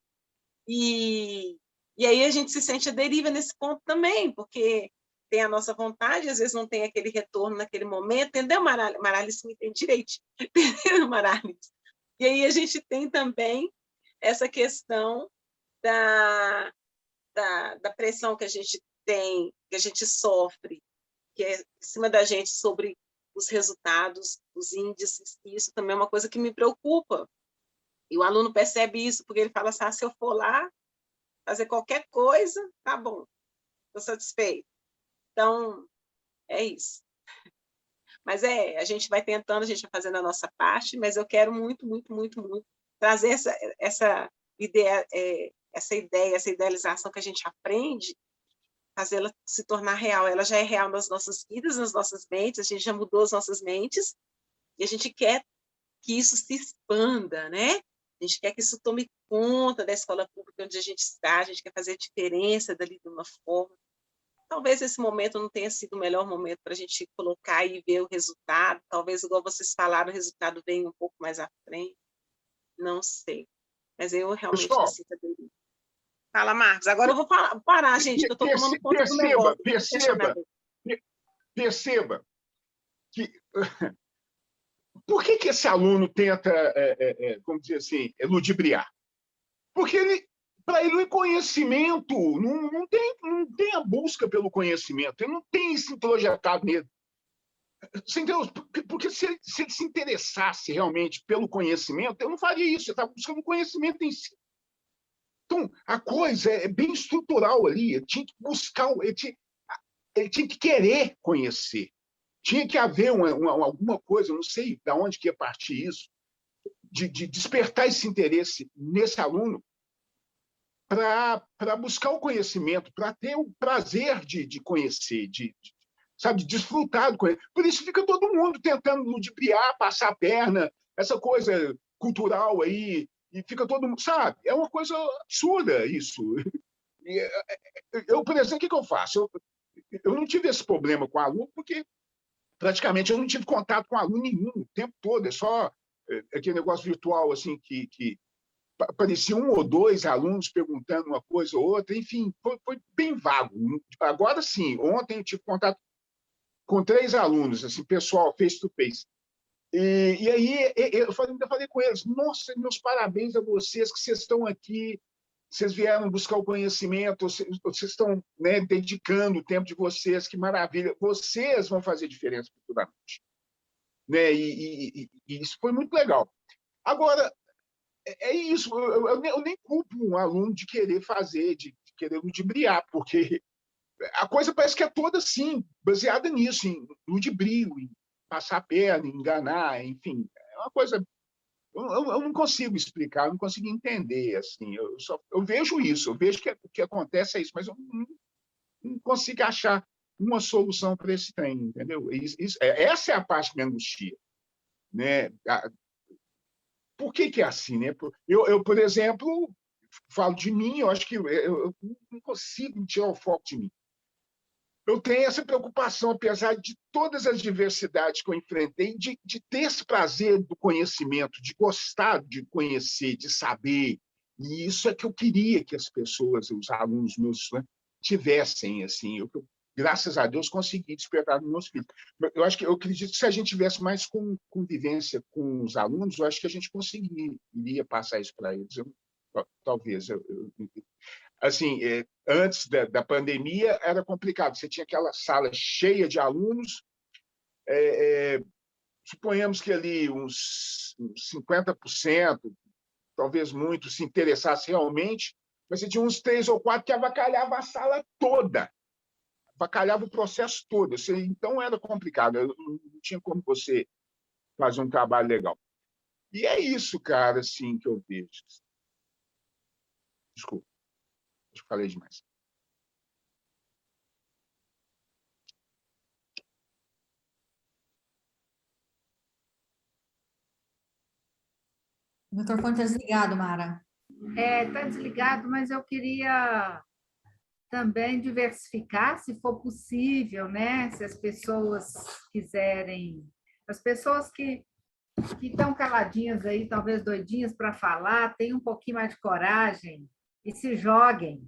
E aí a gente se sente à deriva nesse ponto também, porque tem a nossa vontade, às vezes não tem aquele retorno naquele momento. Entendeu, Maralice? Me entende direito. Entendeu, Maralice? E aí a gente tem também essa questão da pressão que a gente tem, que a gente sofre, que é em cima da gente sobre os resultados, os índices, e isso também é uma coisa que me preocupa. E o aluno percebe isso, porque ele fala assim, se eu for lá fazer qualquer coisa, tá bom, estou satisfeito. Então, é isso. Mas a gente vai tentando, a gente vai fazendo a nossa parte, mas eu quero muito, muito, muito, muito trazer essa ideia, essa idealização que a gente aprende, fazê-la se tornar real. Ela já é real nas nossas vidas, nas nossas mentes, a gente já mudou as nossas mentes, e a gente quer que isso se expanda, né? A gente quer que isso tome conta da escola pública onde a gente está, a gente quer fazer a diferença dali de uma forma. Talvez esse momento não tenha sido o melhor momento para a gente colocar e ver o resultado. Talvez, igual vocês falaram, o resultado venha um pouco mais à frente. Não sei. Mas eu realmente sinto a deriva. Fala, Marcos. Agora eu vou parar, gente, que eu estou tomando conta do negócio. Perceba que... Por que esse aluno tenta, como dizer assim, ludibriar? Porque para ele o conhecimento não tem a busca pelo conhecimento, ele não tem esse introjetado nele. Você entendeu? Porque se ele se interessasse realmente pelo conhecimento, eu não faria isso, ele está buscando conhecimento em si. Então, a coisa é bem estrutural ali, ele tinha que buscar, ele tinha que querer conhecer. tinha que haver alguma coisa, não sei de onde que ia partir isso, de despertar esse interesse nesse aluno para buscar o conhecimento, para ter o prazer de conhecer, sabe, de desfrutar do conhecimento. Por isso fica todo mundo tentando ludibriar, passar a perna, essa coisa cultural aí, e fica todo mundo, sabe? É uma coisa absurda isso. Eu, por exemplo, o que eu faço? Eu não tive esse problema com aluno, porque praticamente eu não tive contato com aluno nenhum o tempo todo, é só aquele negócio virtual assim que aparecia um ou dois alunos perguntando uma coisa ou outra, enfim, foi bem vago. Agora sim, ontem eu tive contato com 3 alunos, assim, pessoal, face to face. E aí eu ainda falei com eles, nossa, meus parabéns a vocês que vocês estão aqui, vocês vieram buscar o conhecimento, vocês estão, né, dedicando o tempo de vocês, que maravilha, vocês vão fazer diferença futuramente. Né? E isso foi muito legal. Agora, é isso, eu nem culpo um aluno de querer fazer, de querer ludibriar, porque a coisa parece que é toda assim, baseada nisso, em ludibrio, em passar a perna, em enganar, enfim, é uma coisa... Eu não consigo explicar, eu não consigo entender, assim, eu vejo isso, eu vejo que o que acontece é isso, mas eu não consigo achar uma solução para esse trem, entendeu? Essa é a parte que me angustia, né? Por que é assim, né? Eu, por exemplo, falo de mim, eu acho que eu não consigo tirar o foco de mim. Eu tenho essa preocupação, apesar de todas as diversidades que eu enfrentei, de ter esse prazer do conhecimento, de gostar de conhecer, de saber. E isso é que eu queria que as pessoas, os alunos meus, né, tivessem. Assim, graças a Deus, consegui despertar nos meus filhos. Eu acredito que se a gente tivesse mais convivência com os alunos, eu acho que a gente conseguiria passar isso para eles. Talvez. Assim, antes da pandemia era complicado. Você tinha aquela sala cheia de alunos, suponhamos que ali uns 50%, talvez muito, se interessasse realmente, mas você tinha uns 3 ou 4 que avacalhava a sala toda, avacalhava o processo todo. Então era complicado, não tinha como você fazer um trabalho legal. E é isso, cara, assim, que eu vejo. Desculpa. Acho que falei demais. O microfone está desligado, Mara. Está desligado, mas eu queria também diversificar, se for possível, né? Se as pessoas quiserem, as pessoas que estão caladinhas aí, talvez doidinhas para falar, tenham um pouquinho mais de coragem e se joguem,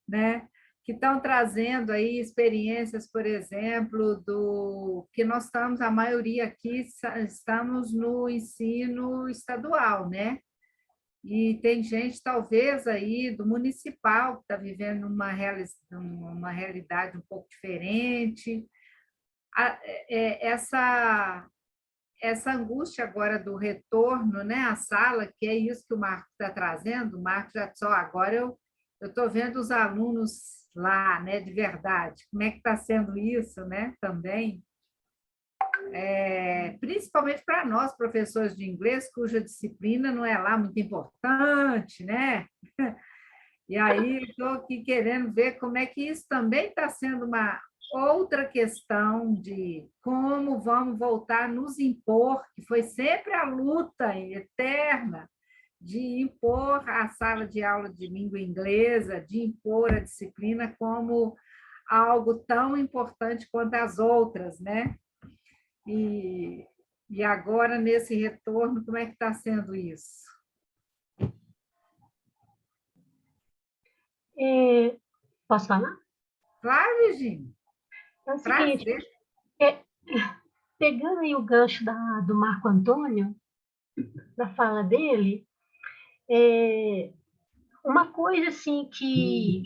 né? Que estão trazendo aí experiências, por exemplo, do que nós estamos, a maioria aqui estamos no ensino estadual, né? E tem gente, talvez, aí do municipal, que está vivendo uma realidade um pouco diferente. Essa angústia agora do retorno, né, à sala, que é isso que o Marco está trazendo. O Marco já disse, agora eu estou vendo os alunos lá, né, de verdade. Como é que está sendo isso, né, também? Principalmente para nós, professores de inglês, cuja disciplina não é lá muito importante, né? E aí estou aqui querendo ver como é que isso também está sendo uma outra questão de como vamos voltar a nos impor, que foi sempre a luta eterna de impor a sala de aula de língua inglesa, de impor a disciplina como algo tão importante quanto as outras, né? E agora, nesse retorno, como é que está sendo isso? Posso falar? Claro, Virginia. É o seguinte, pegando aí o gancho do Marco Antônio, da fala dele, uma coisa assim que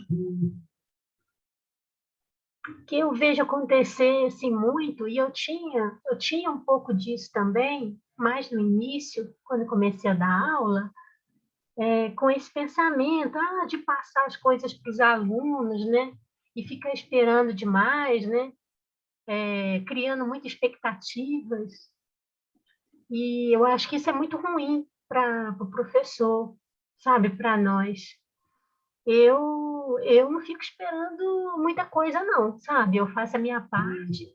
eu vejo acontecer assim, muito, e eu tinha um pouco disso também, mais no início, quando eu comecei a dar aula, com esse pensamento de passar as coisas para os alunos, né? E ficar esperando demais, né? criando muitas expectativas, e eu acho que isso é muito ruim para o professor, sabe, para nós. Eu não fico esperando muita coisa, não, sabe? Eu faço a minha parte.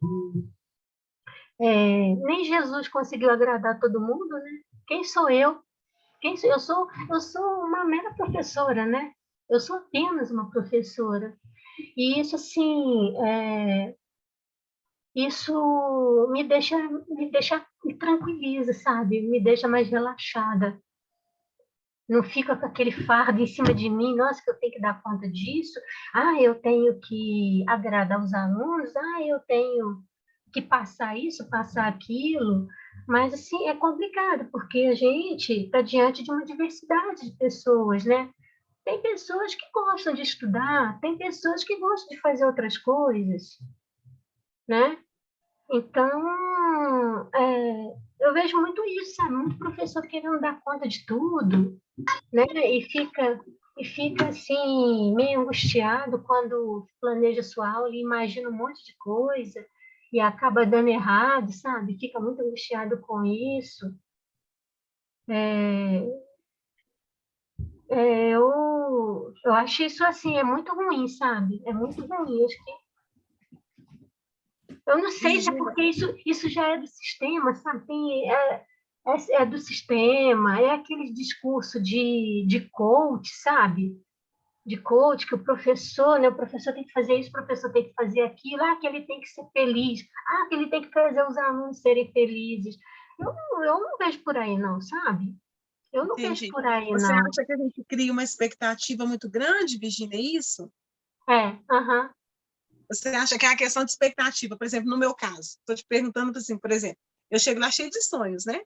Nem Jesus conseguiu agradar todo mundo, né? Quem sou eu? Eu sou uma mera professora, né? Eu sou apenas uma professora. E isso, assim, isso me tranquiliza, sabe? Me deixa mais relaxada. Não fica com aquele fardo em cima de mim, nossa, que eu tenho que dar conta disso, eu tenho que agradar os alunos, eu tenho que passar isso, passar aquilo, mas, assim, é complicado, porque a gente está diante de uma diversidade de pessoas, né? Tem pessoas que gostam de estudar, tem pessoas que gostam de fazer outras coisas, né? Então, eu vejo muito isso, sabe? Muito professor querendo dar conta de tudo, né? E fica assim, meio angustiado quando planeja sua aula e imagina um monte de coisa e acaba dando errado, sabe? Fica muito angustiado com isso. Eu acho isso, assim, é muito ruim, sabe? É muito ruim. Acho que eu não sei se é porque isso já é do sistema, sabe? É do sistema, é aquele discurso de coach, sabe? De coach, que o professor, né? O professor tem que fazer isso, o professor tem que fazer aquilo, que ele tem que ser feliz, que ele tem que fazer os alunos serem felizes. Eu não vejo por aí, não, sabe? Eu não vejo por aí, não. Você acha que a gente cria uma expectativa muito grande, Virginia, é isso? Aham. Você acha que é a questão de expectativa? Por exemplo, no meu caso, estou te perguntando assim, por exemplo, eu chego lá cheio de sonhos, né?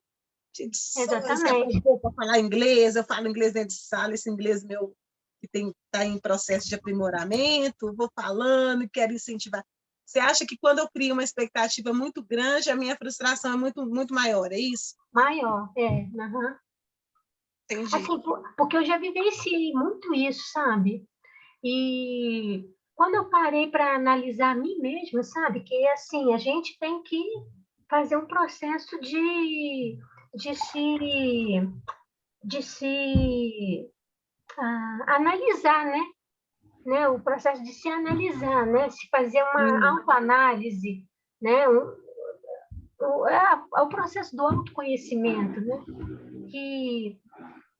Cheio de sonhos, exatamente. Para falar inglês, eu falo inglês dentro de sala, esse inglês meu que está em processo de aprimoramento, vou falando, quero incentivar. Você acha que quando eu crio uma expectativa muito grande, a minha frustração é muito, muito maior, é isso? Maior, Uhum. Entendi. Assim, porque eu já vivenciei muito isso, sabe? E quando eu parei para analisar a mim mesma, sabe? Que, assim, a gente tem que fazer um processo de se analisar, né? O processo de se analisar, né? Se fazer uma autoanálise, né? É o processo do autoconhecimento, né? Que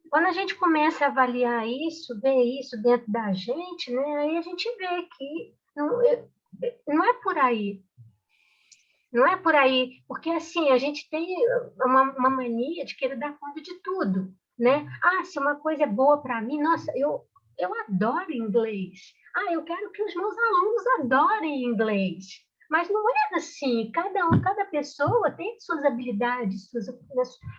quando a gente começa a avaliar isso, ver isso dentro da gente, né? Aí a gente vê que não é por aí. Não é por aí, porque assim, a gente tem uma mania de querer dar conta de tudo, né? Se uma coisa é boa para mim, nossa, eu adoro inglês. Eu quero que os meus alunos adorem inglês. Mas não é assim, cada pessoa tem suas habilidades,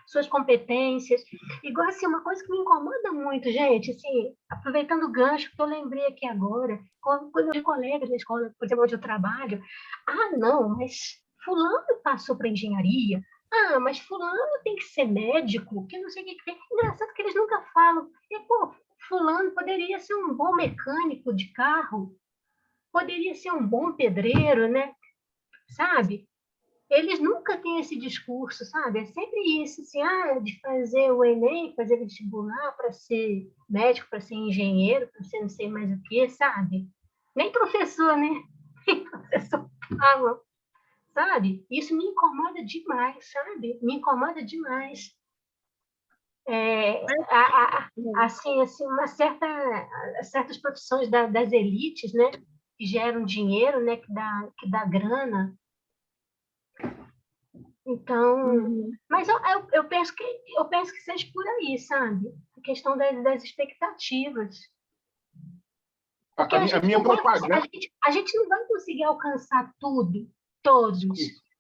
suas competências. Igual assim, uma coisa que me incomoda muito, gente, assim, aproveitando o gancho que eu lembrei aqui agora, quando eu vi colegas na escola, por exemplo, onde eu trabalho, não, mas fulano passou para engenharia, mas fulano tem que ser médico, que não sei o que tem. Engraçado que eles nunca falam, fulano poderia ser um bom mecânico de carro, poderia ser um bom pedreiro, né? Sabe? Eles nunca têm esse discurso, sabe? É sempre isso, assim, de fazer o Enem, fazer vestibular para ser médico, para ser engenheiro, para ser não sei mais o que, sabe? Nem professor, né? Nem professor fala, sabe? Isso me incomoda demais, sabe? Me incomoda demais. Assim, certas profissões das elites, né? Que geram dinheiro, né? Que dá grana. Então, mas eu penso que seja por aí, sabe? A questão das expectativas. Porque a gente não vai conseguir alcançar tudo, todos,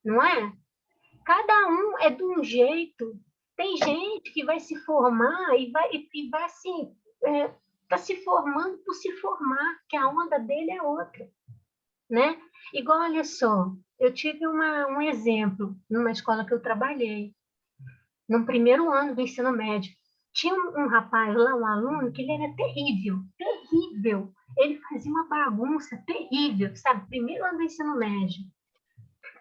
não é? Cada um é de um jeito. Tem gente que vai se formar e vai assim, tá se formando por se formar, que a onda dele é outra, né? Igual, olha só, eu tive um exemplo numa escola que eu trabalhei, no primeiro ano do ensino médio. Tinha um rapaz lá, um aluno, que ele era terrível, terrível. Ele fazia uma bagunça terrível, sabe? Primeiro ano do ensino médio.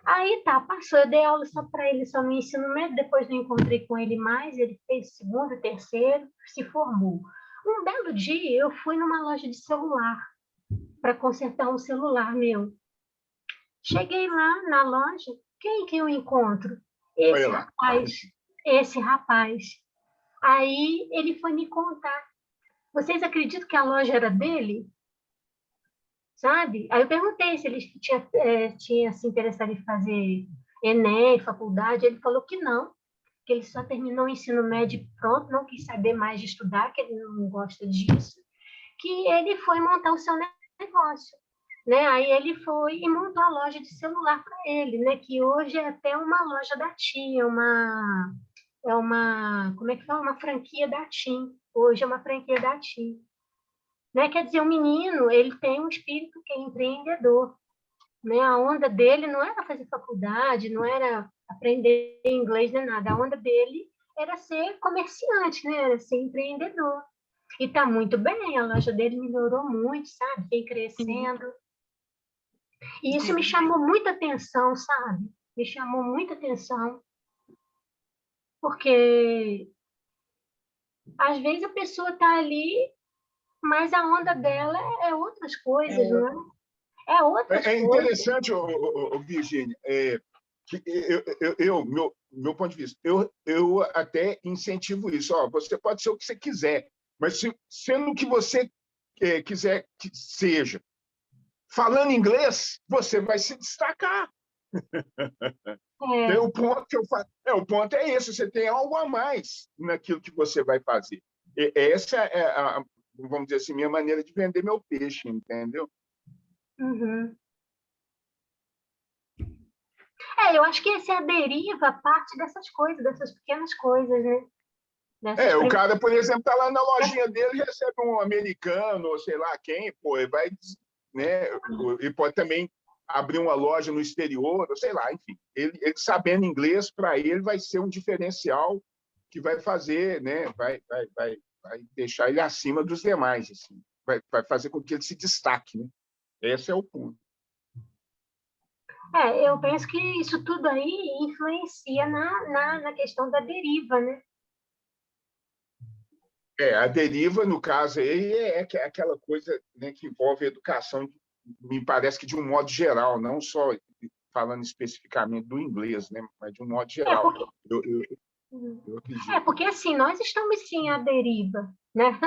Aí tá, passou, eu dei aula só para ele, só no ensino médio, depois não encontrei com ele mais, ele fez segundo, terceiro, se formou. Um belo dia, eu fui numa loja de celular, para consertar um celular meu. Cheguei lá na loja, quem que eu encontro? Olha lá. Esse rapaz. Aí ele foi me contar. Vocês acreditam que a loja era dele? Sabe? Aí eu perguntei se ele tinha se interessado em fazer Enem, faculdade. Ele falou que não, que ele só terminou o ensino médio e pronto, não quis saber mais de estudar, que ele não gosta disso, que ele foi montar o seu negócio. Né? Aí ele foi e montou a loja de celular para ele, né? Que hoje é até uma loja da TIM, como é que fala? Uma franquia da TIM. Hoje é uma franquia da TIM. Né? Quer dizer, o menino, ele tem um espírito que é empreendedor. Né? A onda dele não era fazer faculdade, não era aprender inglês nem nada. A onda dele era ser comerciante, né? Era ser empreendedor. E está muito bem, a loja dele melhorou muito, sabe? Vem crescendo. E isso me chamou muita atenção, sabe? Me chamou muita atenção. Porque às vezes a pessoa está ali, mas a onda dela é outras coisas, não é? É outras coisas. É interessante, Virgínia, meu ponto de vista, eu até incentivo isso. Ó, você pode ser o que você quiser, mas sendo o que você quiser que seja, falando inglês, você vai se destacar. O ponto é esse, você tem algo a mais naquilo que você vai fazer. Essa é vamos dizer assim, minha maneira de vender meu peixe, entendeu? Uhum. Eu acho que essa é a deriva, parte dessas coisas, dessas pequenas coisas, né? O cara, por exemplo, está lá na lojinha dele, recebe um americano, ou sei lá quem, pô, ele vai, né? E pode também abrir uma loja no exterior, ou sei lá, enfim. Ele sabendo inglês, para ele, vai ser um diferencial que vai fazer, né? Vai deixar ele acima dos demais, assim. Vai fazer com que ele se destaque, né? Esse é o ponto. Eu penso que isso tudo aí influencia na questão da deriva, né? A deriva, no caso, aí é aquela coisa, né, que envolve a educação, me parece que de um modo geral, não só falando especificamente do inglês, né, mas de um modo geral. Eu acredito. Porque, assim, nós estamos, sim, à deriva, né?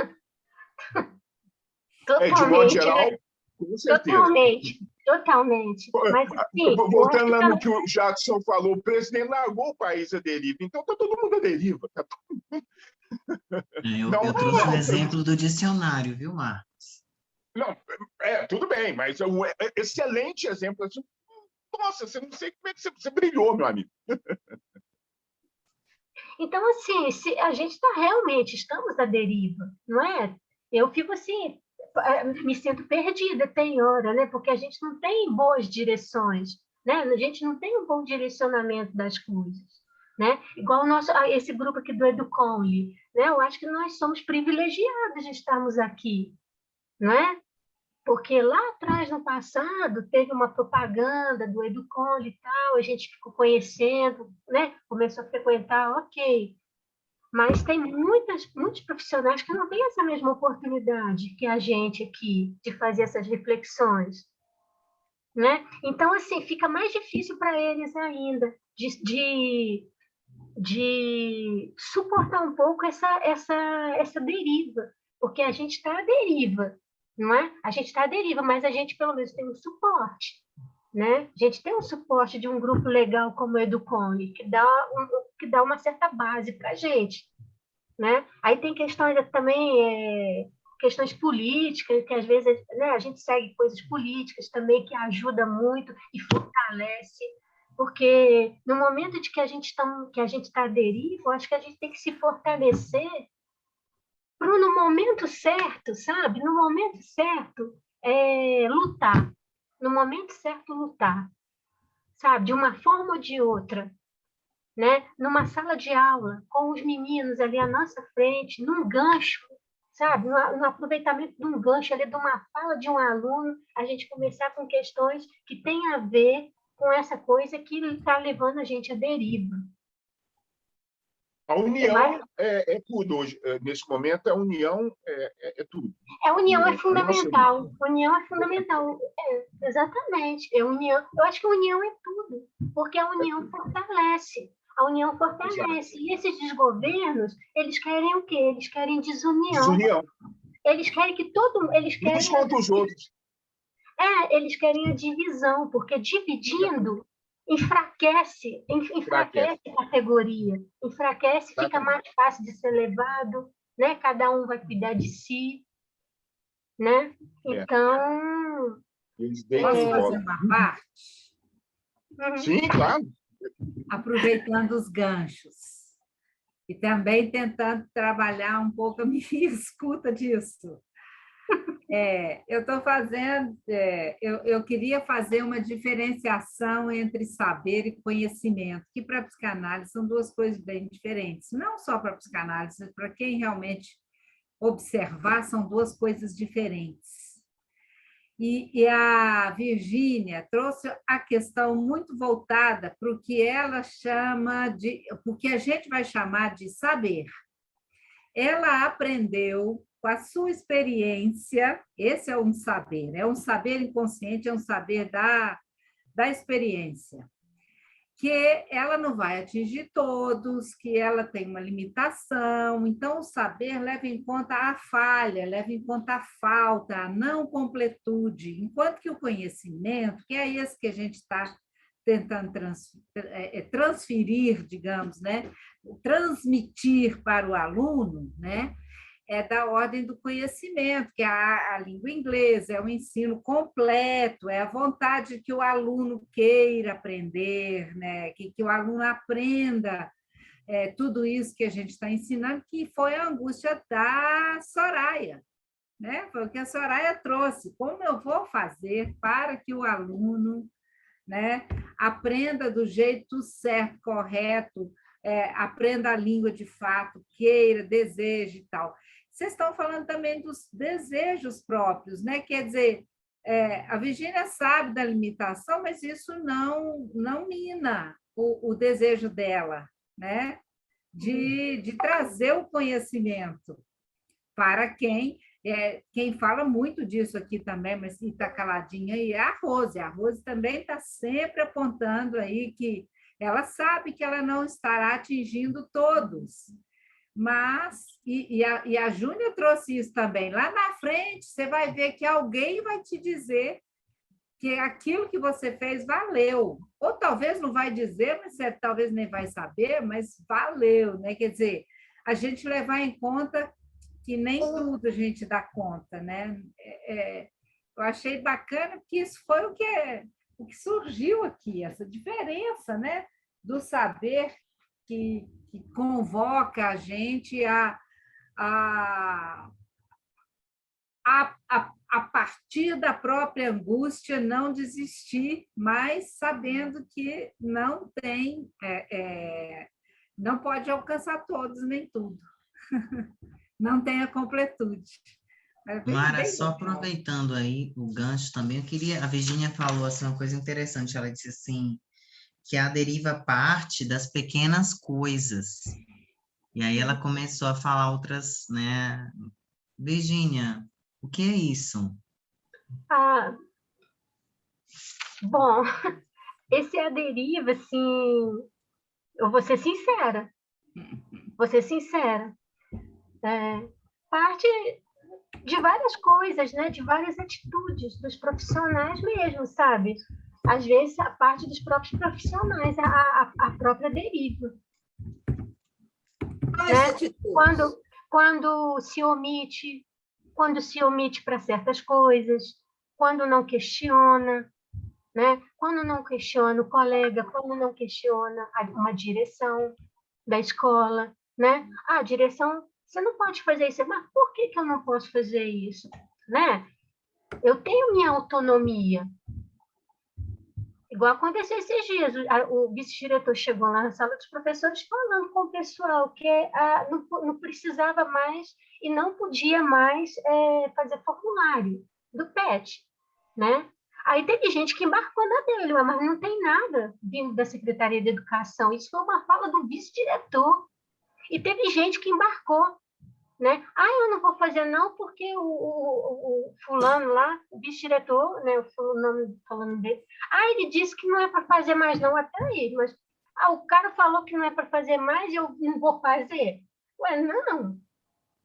De modo geral, né? Com certeza. Totalmente. Mas, assim, voltando lá no que o Jackson falou, o presidente largou o país à deriva, então está todo mundo à deriva. Tá todo mundo... Eu trouxe o exemplo do dicionário, viu, Marcos? Não, tudo bem, mas é um excelente exemplo. Nossa, você não sei como é que você brilhou, meu amigo. Então, assim, se a gente estamos à deriva, não é? Eu fico assim, me sinto perdida, tem hora, né? Porque a gente não tem boas direções, né? A gente não tem um bom direcionamento das coisas, né? Igual esse grupo aqui do Educonli, né? Eu acho que nós somos privilegiados de estarmos aqui, não é? Porque lá atrás, no passado, teve uma propaganda do Educonli e tal, a gente ficou conhecendo, né? Começou a frequentar, ok. Mas tem muitos profissionais que não têm essa mesma oportunidade que a gente aqui, de fazer essas reflexões. Né? Então, assim, fica mais difícil para eles ainda de suportar um pouco essa deriva, porque a gente está à deriva, não é? A gente está à deriva, mas a gente, pelo menos, tem um suporte. Né? A gente tem um suporte de um grupo legal como o Educonli, que dá uma certa base para a gente. Né? Aí tem questões também, questões políticas, que às vezes, né, a gente segue coisas políticas também que ajuda muito e fortalece, porque no momento de que a gente está à deriva, eu acho que a gente tem que se fortalecer para no momento certo, sabe? No momento certo, lutar. No momento certo, lutar, sabe? De uma forma ou de outra, né? Numa sala de aula, com os meninos ali à nossa frente, num gancho, sabe? No aproveitamento de um gancho ali, de uma fala de um aluno, a gente começar com questões que têm a ver com essa coisa que está levando a gente à deriva. A união Mas é tudo hoje. Nesse momento, a união é tudo. a união é A fundamental. A união é fundamental. Exatamente. União, eu acho que a união é tudo, porque a união fortalece. A união fortalece. E esses desgovernos, eles querem o quê? Eles querem desunião. Desunião. Eles querem que todo... Eles querem Uns contra os outros. eles querem a divisão, porque dividindo enfraquece a categoria, enfraquece, fica mais fácil de ser levado, né? Cada um vai cuidar de si, né? Então... Eles deitam Posso e fazer rolam. uma parte? Sim, claro. Aproveitando os ganchos. E também tentando trabalhar um pouco a minha escuta disso. Eu estou fazendo, eu queria fazer uma diferenciação entre saber e conhecimento, que para a psicanálise são duas coisas bem diferentes. Não só para a psicanálise, para quem realmente observar, são duas coisas diferentes. E a Virgínia trouxe a questão muito voltada para o que ela chama de, o que a gente vai chamar de saber. Ela aprendeu com a sua experiência, esse é um saber inconsciente, é um saber da experiência, que ela não vai atingir todos, que ela tem uma limitação, então o saber leva em conta a falha, leva em conta a falta, a não completude, enquanto que o conhecimento, que é esse que a gente está tentando transferir, digamos, né? Transmitir para o aluno, né? É da ordem do conhecimento, que é a língua inglesa, é o ensino completo, é a vontade que o aluno queira aprender, né? que o aluno aprenda tudo isso que a gente está ensinando, que foi a angústia da Soraya, né? Foi o que a Soraya trouxe. Como eu vou fazer para que o aluno, né, aprenda do jeito certo, correto, aprenda a língua de fato, queira, deseje e tal. Vocês estão falando também dos desejos próprios, né? Quer dizer, a Virgínia sabe da limitação, mas isso não mina o desejo dela, né? De trazer o conhecimento para quem fala muito disso aqui também, mas está caladinha aí, é a Rose. A Rose também está sempre apontando aí que ela sabe que ela não estará atingindo todos, mas, e a Júnia trouxe isso também, lá na frente você vai ver que alguém vai te dizer que aquilo que você fez valeu, ou talvez não vai dizer, mas você talvez nem vai saber, mas valeu, né? Quer dizer, a gente levar em conta que nem tudo a gente dá conta, né? Eu achei bacana, porque isso foi o que surgiu aqui, essa diferença, né? Do saber que convoca a gente a partir da própria angústia não desistir, mas sabendo que não tem, não pode alcançar todos nem tudo. Não tem a completude. Mara, só aproveitando aí o gancho também, a Virgínia falou assim, uma coisa interessante, ela disse assim, que a deriva parte das pequenas coisas. E aí ela começou a falar outras, né? Virgínia, o que é isso? Bom, esse é a deriva, assim, eu vou ser sincera. Parte de várias coisas, né? De várias atitudes dos profissionais mesmo, sabe? Às vezes, a parte dos próprios profissionais, a própria deriva. Né? Quando se omite para certas coisas, quando não questiona, né? Quando não questiona o colega, quando não questiona uma direção da escola, né? A direção, você não pode fazer isso, mas por que eu não posso fazer isso? Né? Eu tenho minha autonomia. Igual aconteceu esses dias, o vice-diretor chegou lá na sala dos professores falando com o pessoal que não precisava mais e não podia mais fazer formulário do PET, né? Aí teve gente que embarcou na dele, mas não tem nada vindo da Secretaria de Educação. Isso foi uma fala do vice-diretor. E teve gente que embarcou, né? Eu não vou fazer não, porque o fulano lá, o vice-diretor, né? Falando dele, ele disse que não é para fazer mais não, até aí, mas o cara falou que não é para fazer mais e eu não vou fazer. Ué,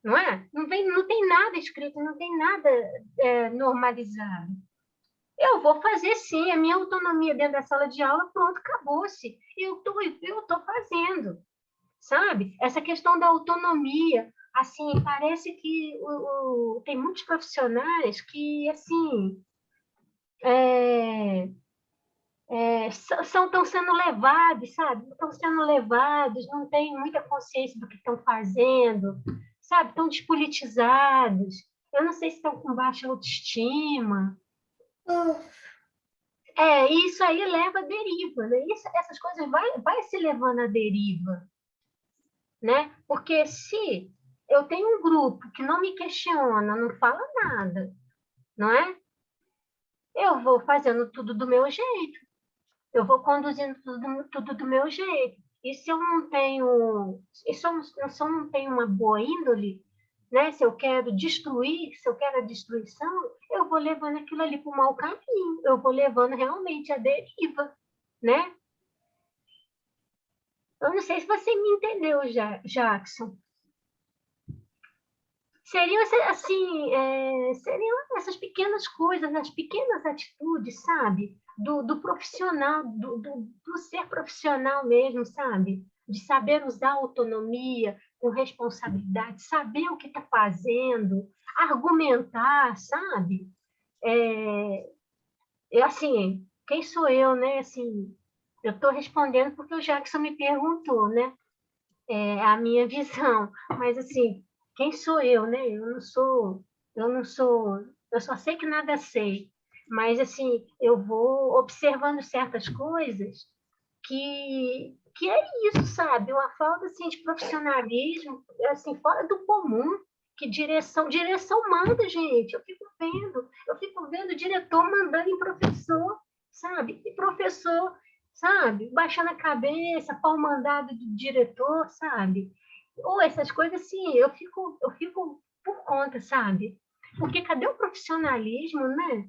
não é? Não tem nada escrito, não tem nada normalizado. Eu vou fazer sim, a minha autonomia dentro da sala de aula, pronto, acabou-se. Eu tô fazendo, sabe? Essa questão da autonomia, assim, parece que tem muitos profissionais que, assim, estão sendo levados, sabe? Estão sendo levados, não têm muita consciência do que estão fazendo, sabe? Estão despolitizados. Eu não sei se estão com baixa autoestima. Isso aí leva à deriva, né? Essas coisas vai se levando à deriva, né? Porque se eu tenho um grupo que não me questiona, não fala nada, não é? Eu vou fazendo tudo do meu jeito, eu vou conduzindo tudo do meu jeito. E se eu não tenho uma boa índole, né? Se eu quero destruir, se eu quero a destruição, eu vou levando aquilo ali para o mau caminho, eu vou levando realmente a deriva, né? Eu não sei se você me entendeu, Jackson. Seriam essas pequenas coisas, as pequenas atitudes, sabe? Do profissional, do ser profissional mesmo, sabe? De saber usar a autonomia com responsabilidade, saber o que está fazendo, argumentar, sabe? Assim, quem sou eu, né? Assim, eu estou respondendo porque o Jackson me perguntou, né? A minha visão, mas assim, quem sou eu, né? Eu só sei que nada sei, mas assim, eu vou observando certas coisas que é isso, sabe? Uma falta assim de profissionalismo, assim, fora do comum, que direção manda, gente. Eu fico vendo o diretor mandando em professor, sabe? E professor, sabe? Baixando a cabeça, pau mandado do diretor, sabe? Ou essas coisas assim, eu fico por conta, sabe? Porque cadê o profissionalismo, né?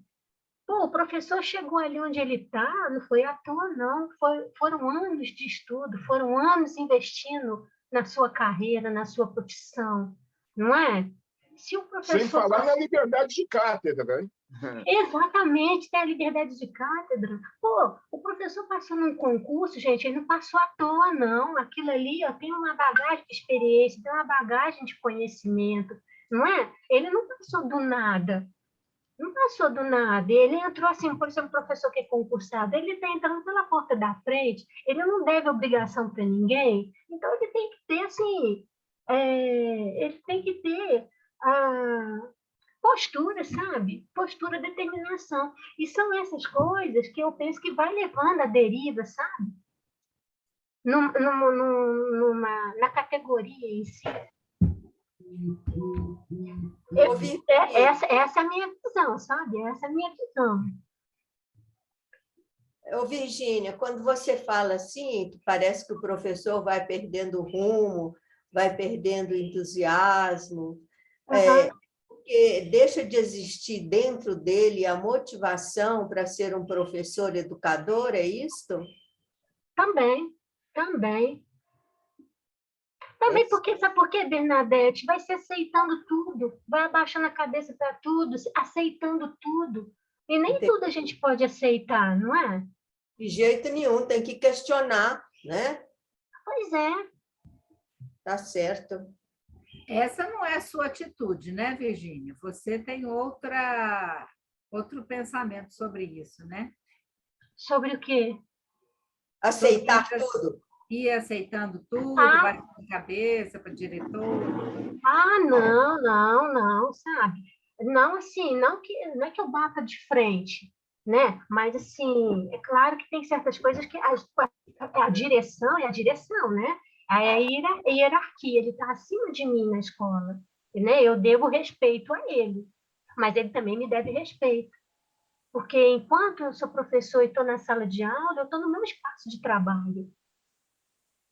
Pô, o professor chegou ali onde ele está, não foi à toa, não. Foram anos de estudo, foram anos investindo na sua carreira, na sua profissão, não é? Se o professor... Sem falar na liberdade de cátedra, hein? Exatamente, tem a liberdade de cátedra. Pô, o professor passou num concurso, gente, ele não passou à toa, não. Aquilo ali, tem uma bagagem de experiência, tem uma bagagem de conhecimento, não é? Ele não passou do nada. Não passou do nada. Ele entrou assim, por exemplo, o professor que é concursado, ele está entrando pela porta da frente, ele não deve obrigação para ninguém, então ele tem que ter, assim, ele tem que ter a postura, sabe? Postura, determinação. E são essas coisas que eu penso que vai levando a deriva, sabe? Na categoria em si. Essa é a minha visão, sabe? Essa é a minha visão. Virgínia, quando você fala assim, parece que o professor vai perdendo o rumo, vai perdendo o entusiasmo, porque deixa de existir dentro dele a motivação para ser um professor educador, é isto? Também. Também porque, sabe por quê, Bernadette? Vai se aceitando tudo, vai abaixando a cabeça para tudo, aceitando tudo. E nem tudo a gente pode aceitar, não é? De jeito nenhum, tem que questionar, né? Pois é. Tá certo. Essa não é a sua atitude, né, Virgínia? Você tem outro pensamento sobre isso, né? Sobre o quê? Aceitar tudo. Ir aceitando tudo, batendo a cabeça para o diretor. Não, sabe? Não, assim, não é que eu bata de frente, né? Mas, assim, é claro que tem certas coisas que a direção é a direção, né? A hierarquia, ele está acima de mim na escola, né? Eu devo respeito a ele, mas ele também me deve respeito, Porque enquanto eu sou professor e estou na sala de aula, eu estou no meu espaço de trabalho,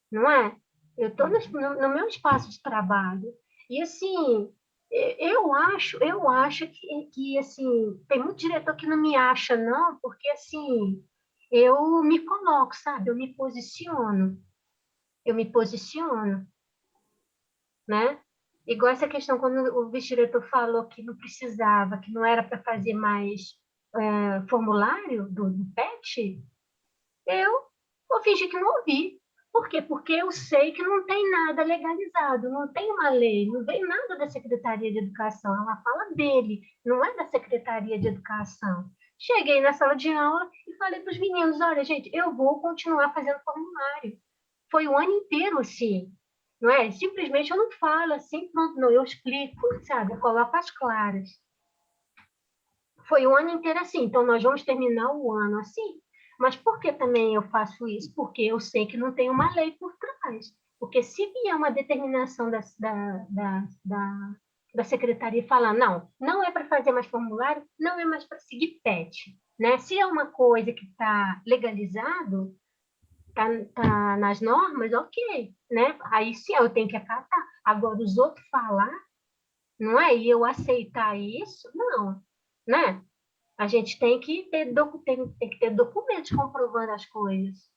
não é? Eu estou no meu espaço de trabalho. E, assim, eu acho que, assim, tem muito diretor que não me acha, não, porque, assim, eu me coloco, sabe? Eu me posiciono, né? Igual essa questão, quando o vice-diretor falou que não precisava, que não era para fazer mais formulário do PET, eu vou fingir que não ouvi. Por quê? Porque eu sei que não tem nada legalizado, não tem uma lei, não vem nada da Secretaria de Educação, ela fala dele, não é da Secretaria de Educação. Cheguei na sala de aula e falei para os meninos, olha, gente, eu vou continuar fazendo formulário. Foi o ano inteiro assim, não é? Simplesmente eu não falo assim, pronto, não, eu explico, sabe? Eu coloco as claras. Foi o ano inteiro assim, então nós vamos terminar o ano assim. Mas por que também eu faço isso? Porque eu sei que não tem uma lei por trás. Porque se vier uma determinação da secretaria falar, não, não é para fazer mais formulário, não é mais para seguir PET. Né? Se é uma coisa que está legalizado, tá nas normas, ok. Né? Aí sim eu tenho que acatar. Agora, os outros falar, não é? E eu aceitar isso, não. Né? A gente tem que ter documentos comprovando as coisas.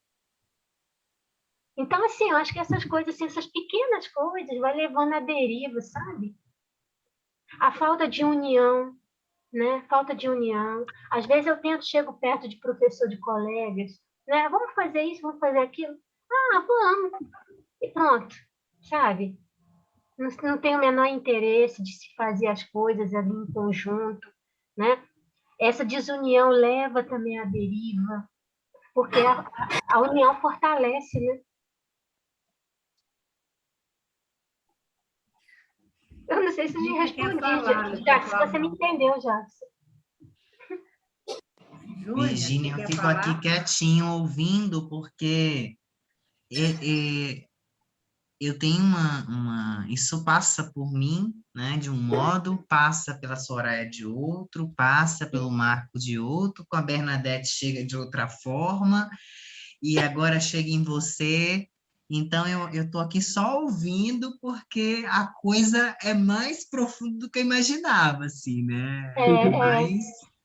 Então, assim, eu acho que essas coisas, assim, essas pequenas coisas, vai levando à deriva, sabe? A falta de união, né? Falta de união. Às vezes eu chego perto de professor, de colegas, né? Vamos fazer isso, vamos fazer aquilo. Ah, vamos. E pronto, sabe? Não tem o menor interesse de se fazer as coisas ali em conjunto, né? Essa desunião leva também à deriva, porque a união fortalece, né? Eu não sei se eu respondi, Jackson, você me entendeu, Jackson. Virgínia, eu fico aqui quietinho ouvindo, porque eu tenho isso passa por mim, né, de um modo, passa pela Soraya de outro, passa pelo Marco de outro, com a Bernadette chega de outra forma, e agora chega em você. Então, eu estou aqui só ouvindo, porque a coisa é mais profunda do que eu imaginava, assim, né?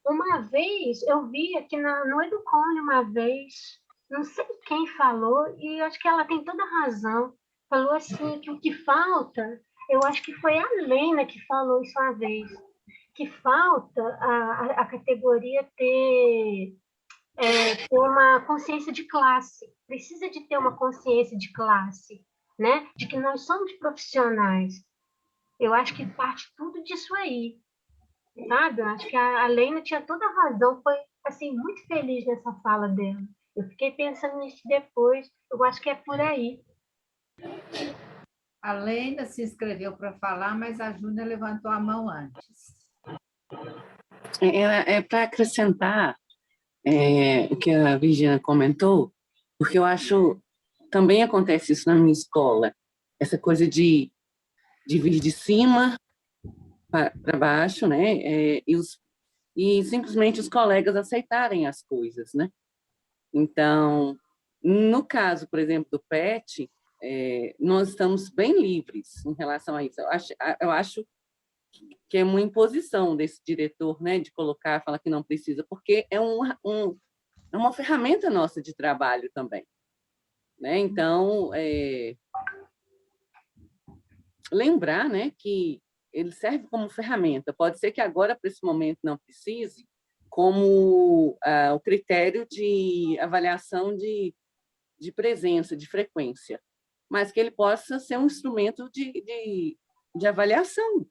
Uma vez, eu vi aqui no Educone, uma vez, não sei quem falou, e acho que ela tem toda a razão, falou assim, que o que falta, eu acho que foi a Lena que falou isso uma vez, que falta a categoria ter uma consciência de classe, precisa de ter uma consciência de classe, né? De que nós somos profissionais. Eu acho que parte tudo disso aí, sabe? Eu acho que a Lena tinha toda a razão, foi assim muito feliz nessa fala dela. Eu fiquei pensando nisso depois, eu acho que é por aí. A Lena se inscreveu para falar, mas a Júnia levantou a mão antes. Para acrescentar o que a Virginia comentou, porque eu acho, também acontece isso na minha escola, essa coisa de vir de cima para baixo, né? E simplesmente os colegas aceitarem as coisas, né? Então, no caso, por exemplo, do PET, nós estamos bem livres em relação a isso. Eu acho que é uma imposição desse diretor, né, de falar que não precisa, porque é uma ferramenta nossa de trabalho também, né? Então, lembrar, né, que ele serve como ferramenta. Pode ser que agora, para esse momento, não precise, como o critério de avaliação de presença, de frequência, mas que ele possa ser um instrumento de avaliação.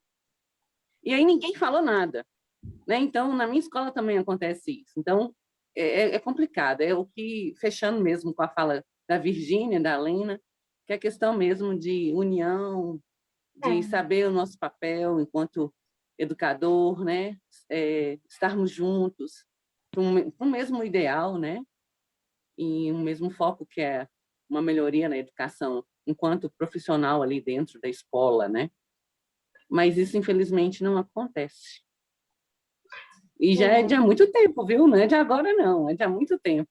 E aí ninguém falou nada, né? Então, na minha escola também acontece isso. Então, é complicado. É o que, fechando mesmo com a fala da Virgínia, da Lena, que é a questão mesmo de união, de saber o nosso papel enquanto educador, né? Estarmos juntos para um mesmo ideal, né? E um mesmo foco, que é uma melhoria na educação enquanto profissional ali dentro da escola, né? Mas isso, infelizmente, não acontece. E já é de há muito tempo, viu? Não é de agora, não, é de há muito tempo.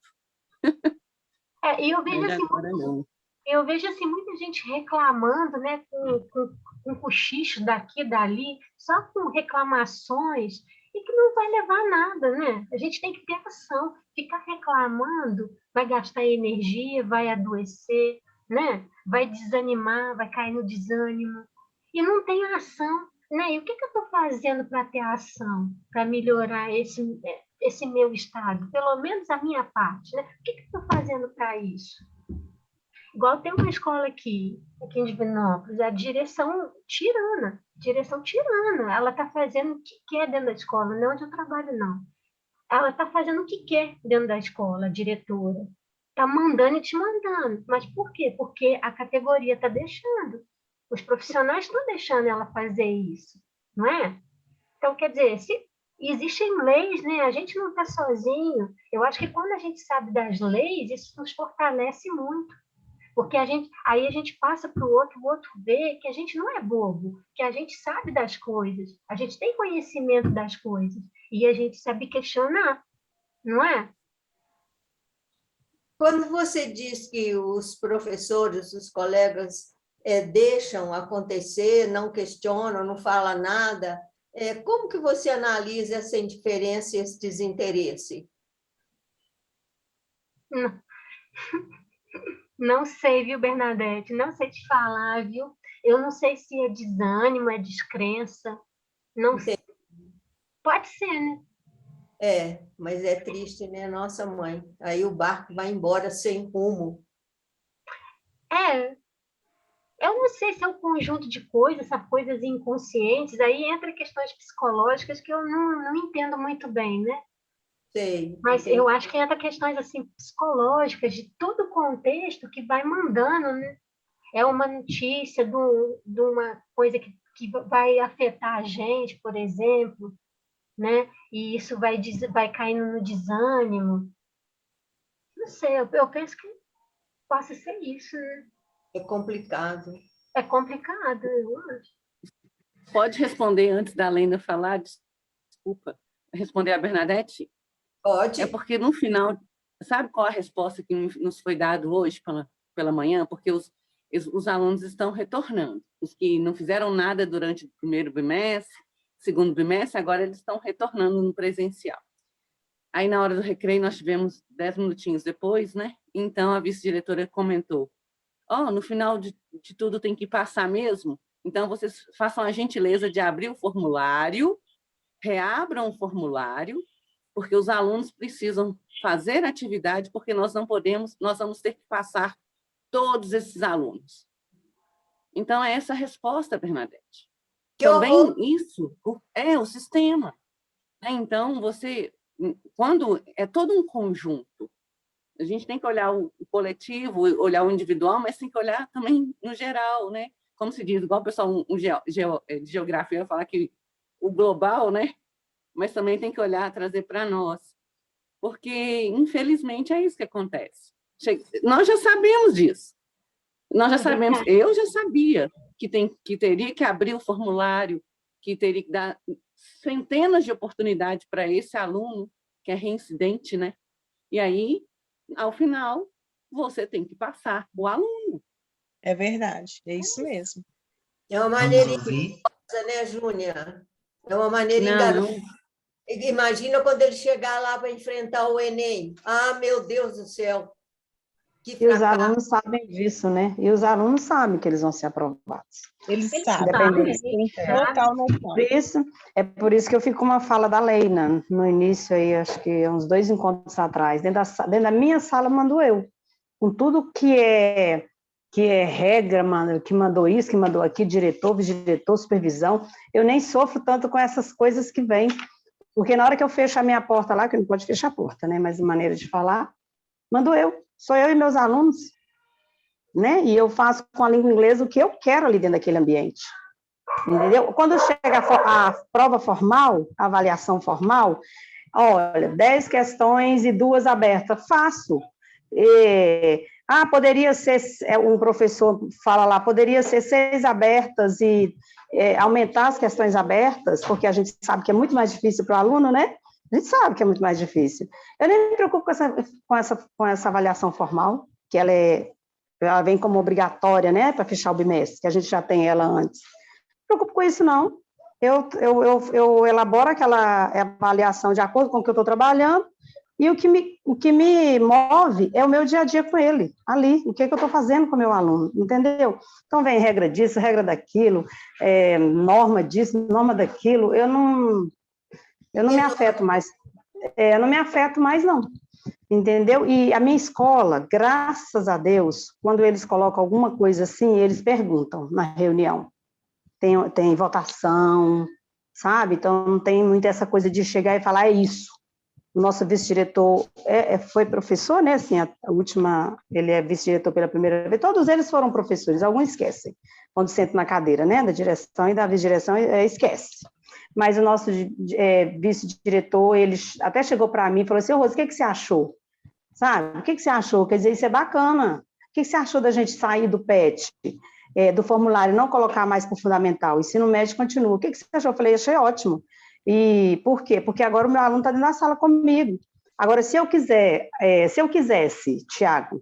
E eu vejo Não é de assim, agora, não. eu vejo assim muita gente reclamando, né, com cochicho daqui e dali, só com reclamações, e que não vai levar a nada, né? A gente tem que ter ação. Ficar reclamando vai gastar energia, vai adoecer, né? Vai desanimar, vai cair no desânimo. E não tem ação, né? E o que eu estou fazendo para ter ação, para melhorar esse meu estado? Pelo menos a minha parte, né? O que eu estou fazendo para isso? Igual tem uma escola aqui em Divinópolis, a direção tirana. Ela está fazendo o que quer dentro da escola, não onde eu trabalho, não. Ela está fazendo o que quer dentro da escola, a diretora. Está mandando e te mandando. Mas por quê? Porque a categoria está deixando. Os profissionais estão deixando ela fazer isso, não é? Então, quer dizer, se existem leis, né? A gente não está sozinho. Eu acho que quando a gente sabe das leis, isso nos fortalece muito. Porque aí a gente passa para o outro vê que a gente não é bobo, que a gente sabe das coisas, a gente tem conhecimento das coisas, e a gente sabe questionar, não é? Quando você diz que os professores, os colegas deixam acontecer, não questionam, não falam nada, como que você analisa essa indiferença e esse desinteresse? Não sei, viu, Bernadette? Não sei te falar, viu? Eu não sei se é desânimo, é descrença. Não sei. Pode ser, né? Mas é triste, né? Nossa mãe. Aí o barco vai embora sem rumo. Eu não sei se é um conjunto de coisas, coisas inconscientes. Aí entra questões psicológicas que eu não entendo muito bem, né? Sei. Mas eu acho que entra questões assim psicológicas de todo o contexto que vai mandando, né? É uma notícia de uma coisa que vai afetar a gente, por exemplo, né? E isso vai caindo no desânimo. Não sei, eu penso que possa ser isso, né? É complicado. É complicado, eu acho. Pode responder antes da Lena falar? Desculpa. Responder a Bernadette? Pode. É porque no final, sabe qual a resposta que nos foi dada hoje pela manhã? Porque os alunos estão retornando. Os que não fizeram nada durante o primeiro bimestre, segundo bimestre, agora eles estão retornando no presencial. Aí, na hora do recreio, nós tivemos 10 minutinhos depois, né? Então, a vice-diretora comentou, no final de tudo tem que passar mesmo? Então, vocês façam a gentileza de abrir o formulário, reabram o formulário, porque os alunos precisam fazer atividade, porque nós vamos ter que passar todos esses alunos. Então, é essa a resposta, Bernadette. Também isso é o sistema. Então, quando é todo um conjunto, a gente tem que olhar o coletivo, olhar o individual, mas tem que olhar também no geral, né? Como se diz, igual o pessoal de geografia falar que o global, né? Mas também tem que olhar, trazer para nós. Porque, infelizmente, é isso que acontece. Nós já sabemos disso. Nós já sabemos, eu já sabia que teria que abrir o formulário, que teria que dar centenas de oportunidades para esse aluno que é reincidente, né? E aí, ao final, você tem que passar o aluno. É verdade, é isso mesmo. É uma maneira enganosa, né, Júnia? É uma maneira enganosa. Imagina quando ele chegar lá para enfrentar o Enem. Ah, meu Deus do céu! E os alunos sabem disso, né? E os alunos sabem que eles vão ser aprovados. Eles sabem. Total noção. Por isso que eu fico com uma fala da Leina, no início, aí, acho que uns 2 encontros atrás. Dentro da minha sala, mandou eu. Com tudo que é regra, que mandou isso, que mandou aqui, diretor, vice-diretor, supervisão. Eu nem sofro tanto com essas coisas que vêm. Porque na hora que eu fecho a minha porta lá, que não pode fechar a porta, né? Mas a maneira de falar, mando eu. Sou eu e meus alunos, né? E eu faço com a língua inglesa o que eu quero ali dentro daquele ambiente. Entendeu? Quando chega a prova formal, a avaliação formal, olha, 10 questões e 2 abertas. Faço. Poderia ser, um professor fala lá, poderia ser 6 abertas e aumentar as questões abertas, porque a gente sabe que é muito mais difícil para o aluno, né? A gente sabe que é muito mais difícil. Eu nem me preocupo com essa avaliação formal, que ela vem como obrigatória, né, para fechar o bimestre, que a gente já tem ela antes. Não me preocupo com isso, não. Eu elaboro aquela avaliação de acordo com o que eu estou trabalhando, e o que me move é o meu dia a dia com ele, ali, o que eu estou fazendo com o meu aluno, entendeu? Então, vem regra disso, regra daquilo, norma disso, norma daquilo, eu não me afeto mais. Eu não me afeto mais, não, entendeu? E a minha escola, graças a Deus, quando eles colocam alguma coisa assim, eles perguntam na reunião. Tem votação, sabe? Então, não tem muito essa coisa de chegar e falar, é isso. O nosso vice-diretor foi professor, né? Assim, a última, ele é vice-diretor pela primeira vez. Todos eles foram professores, alguns esquecem. Quando sentam na cadeira, né? Da direção e da vice-direção, esquece. Mas o nosso vice-diretor, ele até chegou para mim e falou assim, Rose, o que você achou? Sabe? O que você achou? Quer dizer, isso é bacana. O que você achou da gente sair do PET, do formulário, não colocar mais para o fundamental? O ensino médio continua. O que você achou? Eu falei, achei ótimo. E por quê? Porque agora o meu aluno está dentro da sala comigo. Agora, se eu quisesse, Tiago,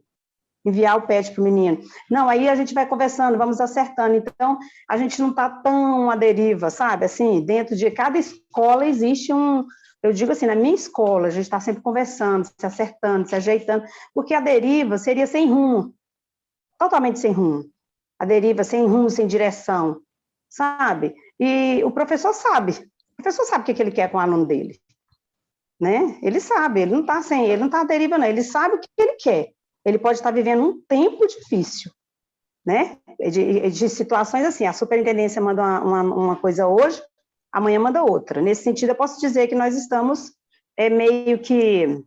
enviar o PET para o menino, não, aí a gente vai conversando, vamos acertando. Então, a gente não está tão à deriva, sabe? Assim, dentro de cada escola existe eu digo assim, na minha escola, a gente está sempre conversando, se acertando, se ajeitando, porque a deriva seria sem rumo, totalmente sem rumo. A deriva sem rumo, sem direção, sabe? E o professor sabe o que ele quer com o aluno dele, né? Ele sabe, ele não está à deriva, não, ele sabe o que ele quer. Ele pode estar vivendo um tempo difícil, né? De situações assim, a superintendência manda uma coisa hoje, amanhã manda outra. Nesse sentido, eu posso dizer que nós estamos meio que...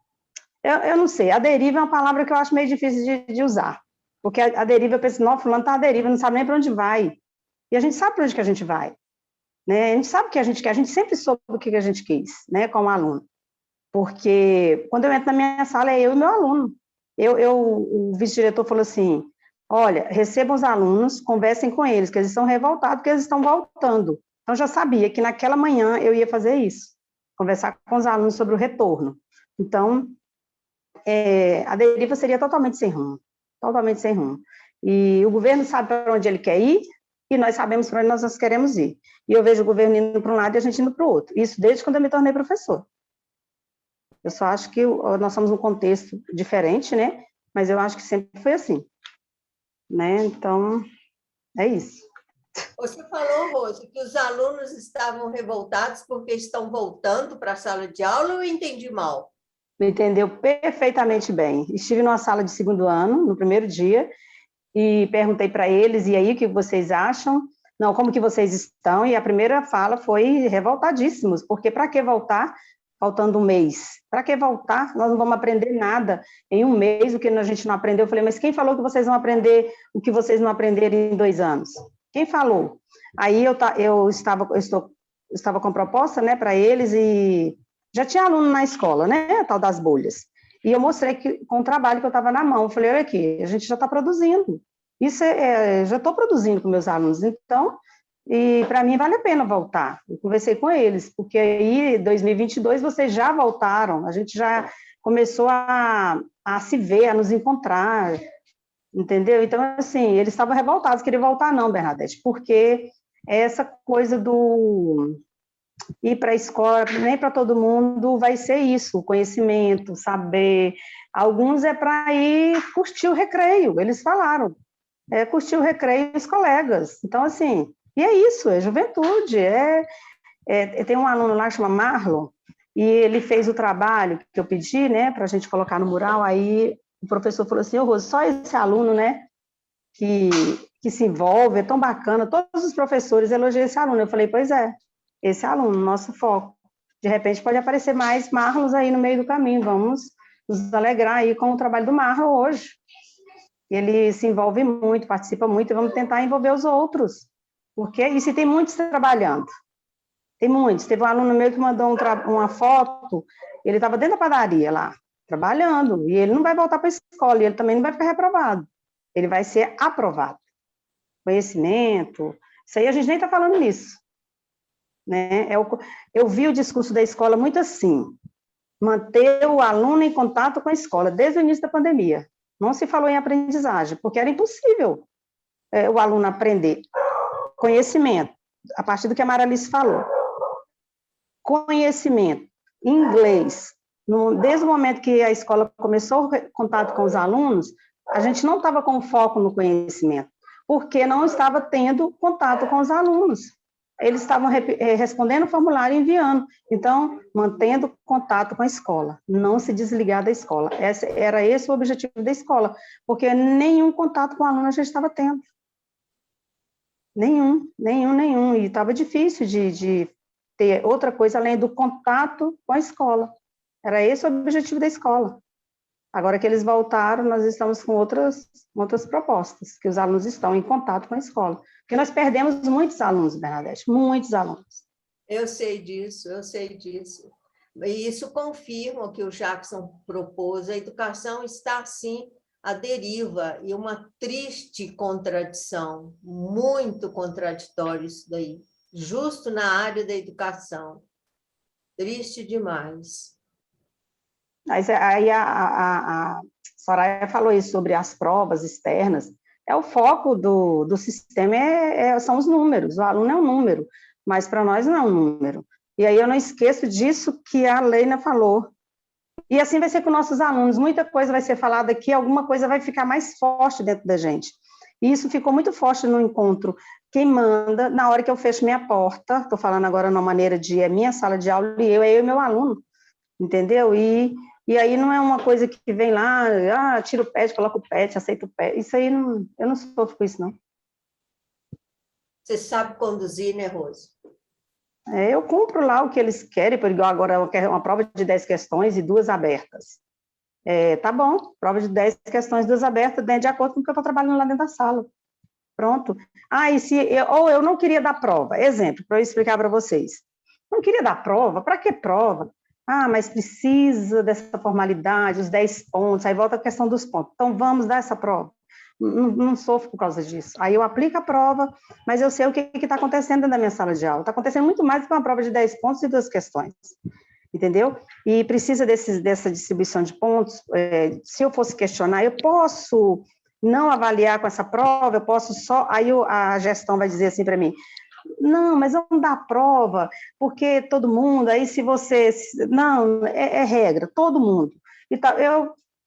Eu não sei, a deriva é uma palavra que eu acho meio difícil de usar, porque a deriva, eu penso, não, fulano está à deriva, não sabe nem para onde vai. E a gente sabe para onde que a gente vai, né? A gente sabe o que a gente quer, a gente sempre soube o que a gente quis, né, como aluno. Porque quando eu entro na minha sala, é eu e meu aluno. O vice-diretor falou assim, olha, recebam os alunos, conversem com eles, que eles estão revoltados, porque eles estão voltando. Então, eu já sabia que naquela manhã eu ia fazer isso, conversar com os alunos sobre o retorno. Então, a deriva seria totalmente sem rumo, totalmente sem rumo. E o governo sabe para onde ele quer ir, e nós sabemos para onde nós queremos ir. E eu vejo o governo indo para um lado e a gente indo para o outro. Isso desde quando eu me tornei professor. Eu só acho que nós somos um contexto diferente, né? Mas eu acho que sempre foi assim, né? Então, é isso. Você falou, Rose, que os alunos estavam revoltados porque estão voltando para a sala de aula, ou eu entendi mal? Me entendeu perfeitamente bem. Estive numa sala de segundo ano, no primeiro dia, e perguntei para eles, e aí, o que vocês acham? Não, como que vocês estão? E a primeira fala foi revoltadíssimos, porque para que voltar faltando um mês? Para que voltar? Nós não vamos aprender nada em um mês, o que a gente não aprendeu. Eu falei, mas quem falou que vocês vão aprender o que vocês não aprenderam em 2 anos? Quem falou? Aí eu estava com proposta, né, para eles, e já tinha aluno na escola, né, a tal das bolhas. E eu mostrei com o trabalho que eu estava na mão. Eu falei, olha aqui, a gente já está produzindo. Isso já estou produzindo com meus alunos. Então, e para mim vale a pena voltar. Eu conversei com eles, porque aí, em 2022, vocês já voltaram, a gente já começou a se ver, a nos encontrar, entendeu? Então, assim, eles estavam revoltados, queriam voltar não, Bernadette, porque essa coisa do ir para a escola, nem para todo mundo vai ser isso, conhecimento, saber. Alguns é para ir curtir o recreio, eles falaram, curtir o recreio os colegas. Então, assim, e é isso, é juventude, tem um aluno lá que chama Marlon, e ele fez o trabalho que eu pedi, né, para a gente colocar no mural, aí o professor falou assim, Rose, só esse aluno, né, que se envolve, é tão bacana, todos os professores elogiam esse aluno. Eu falei, pois é, esse aluno, nosso foco. De repente pode aparecer mais Marlons aí no meio do caminho, vamos nos alegrar aí com o trabalho do Marlon hoje. Ele se envolve muito, participa muito, e vamos tentar envolver os outros. Porque, e se tem muitos trabalhando, tem muitos. Teve um aluno meu que mandou uma foto, ele estava dentro da padaria lá, trabalhando, e ele não vai voltar para a escola, e ele também não vai ficar reprovado, ele vai ser aprovado. Conhecimento, isso aí a gente nem está falando nisso. Né? Eu vi o discurso da escola muito assim, manter o aluno em contato com a escola, desde o início da pandemia. Não se falou em aprendizagem, porque era impossível o aluno aprender. Conhecimento, a partir do que a Maralice falou. Conhecimento, inglês. Desde o momento que a escola começou o contato com os alunos, a gente não estava com foco no conhecimento, porque não estava tendo contato com os alunos. Eles estavam respondendo o formulário e enviando. Então, mantendo contato com a escola, não se desligar da escola. Era esse o objetivo da escola, porque nenhum contato com o aluno a gente estava tendo. Nenhum. E estava difícil de ter outra coisa além do contato com a escola. Era esse o objetivo da escola. Agora que eles voltaram, nós estamos com outras propostas, que os alunos estão em contato com a escola. Porque nós perdemos muitos alunos, Bernadette, muitos alunos. Eu sei disso. E isso confirma o que o Jackson propôs. A educação está, sim, à deriva, e uma triste contradição, muito contraditório isso daí, justo na área da educação. Triste demais. Aí a Soraya falou isso sobre as provas externas. O foco do sistema são os números, o aluno é um número, mas para nós não é um número. E aí eu não esqueço disso que a Leina falou. E assim vai ser com nossos alunos, muita coisa vai ser falada aqui, alguma coisa vai ficar mais forte dentro da gente. E isso ficou muito forte no encontro. Quem manda, na hora que eu fecho minha porta, estou falando agora numa maneira de minha sala de aula, é eu e meu aluno, entendeu? E aí não é uma coisa que vem lá, tira o pet, coloca o pet, aceita o pet. Isso aí, eu não sofro com isso, não. Você sabe conduzir, né, Rose? Eu cumpro lá o que eles querem, por igual agora eu quero uma prova de 10 questões e 2 abertas. Tá bom, prova de 10 questões, 2 abertas, de acordo com o que eu estou trabalhando lá dentro da sala. Pronto. Ou eu não queria dar prova. Exemplo, para eu explicar para vocês. Não queria dar prova, para que prova? Mas precisa dessa formalidade, os 10 pontos, aí volta a questão dos pontos. Então, vamos dar essa prova. Não sofro por causa disso. Aí eu aplico a prova, mas eu sei o que está acontecendo dentro da minha sala de aula. Está acontecendo muito mais do que uma prova de 10 pontos e 2 questões. Entendeu? E precisa dessa distribuição de pontos. Se eu fosse questionar, eu posso não avaliar com essa prova, eu posso só... Aí a gestão vai dizer assim para mim, não, mas não dá prova, porque todo mundo, aí se você... Não, é regra, todo mundo. Então,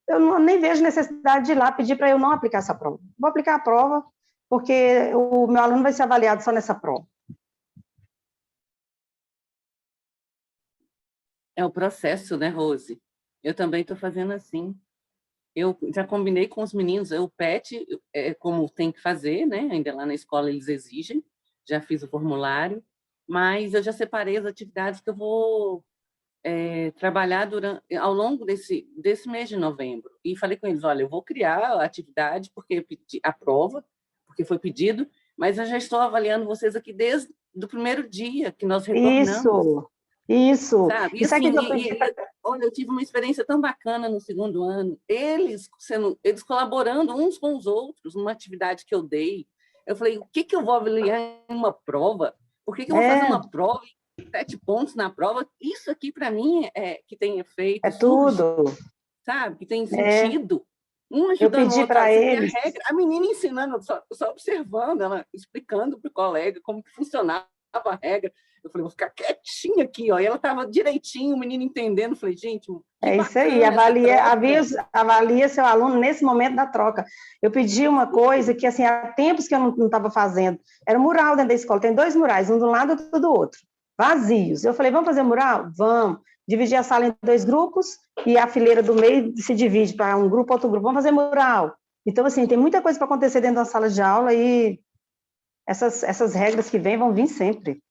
eu nem vejo necessidade de ir lá pedir para eu não aplicar essa prova. Vou aplicar a prova, porque o meu aluno vai ser avaliado só nessa prova. É o processo, né, Rose? Eu também estou fazendo assim. Eu já combinei com os meninos, o PET, como tem que fazer, né? Ainda lá na escola eles exigem, já fiz o formulário, mas eu já separei as atividades que eu vou trabalhar ao longo desse mês de novembro. E falei com eles, olha, eu vou criar a atividade, porque eu pedi a prova, porque foi pedido, mas eu já estou avaliando vocês aqui desde o primeiro dia que nós retornamos. Isso. Sabe? E assim, olha, eu tive uma experiência tão bacana no segundo ano, eles colaborando uns com os outros numa atividade que eu dei. Eu falei, o que eu vou avaliar em uma prova? Por que eu vou fazer uma prova e 7 pontos na prova? Isso aqui, para mim, que tem efeito. Tudo. Sabe? Que tem sentido. Um ajudando eu pedi para eles. A menina ensinando, só observando, ela explicando para o colega como que funcionava a regra. Eu falei, vou ficar quietinha aqui, ó. E ela estava direitinho, o menino entendendo. Eu falei, gente, isso aí, avalia seu aluno nesse momento da troca. Eu pedi uma coisa que, assim, há tempos que eu não estava fazendo. Era um mural dentro da escola, tem 2 murais, um do lado e outro do outro, vazios. Eu falei, vamos fazer mural? Vamos. Dividir a sala em 2 grupos e a fileira do meio se divide para um grupo, outro grupo. Vamos fazer mural. Então, assim, tem muita coisa para acontecer dentro da sala de aula e essas regras que vêm vão vir sempre.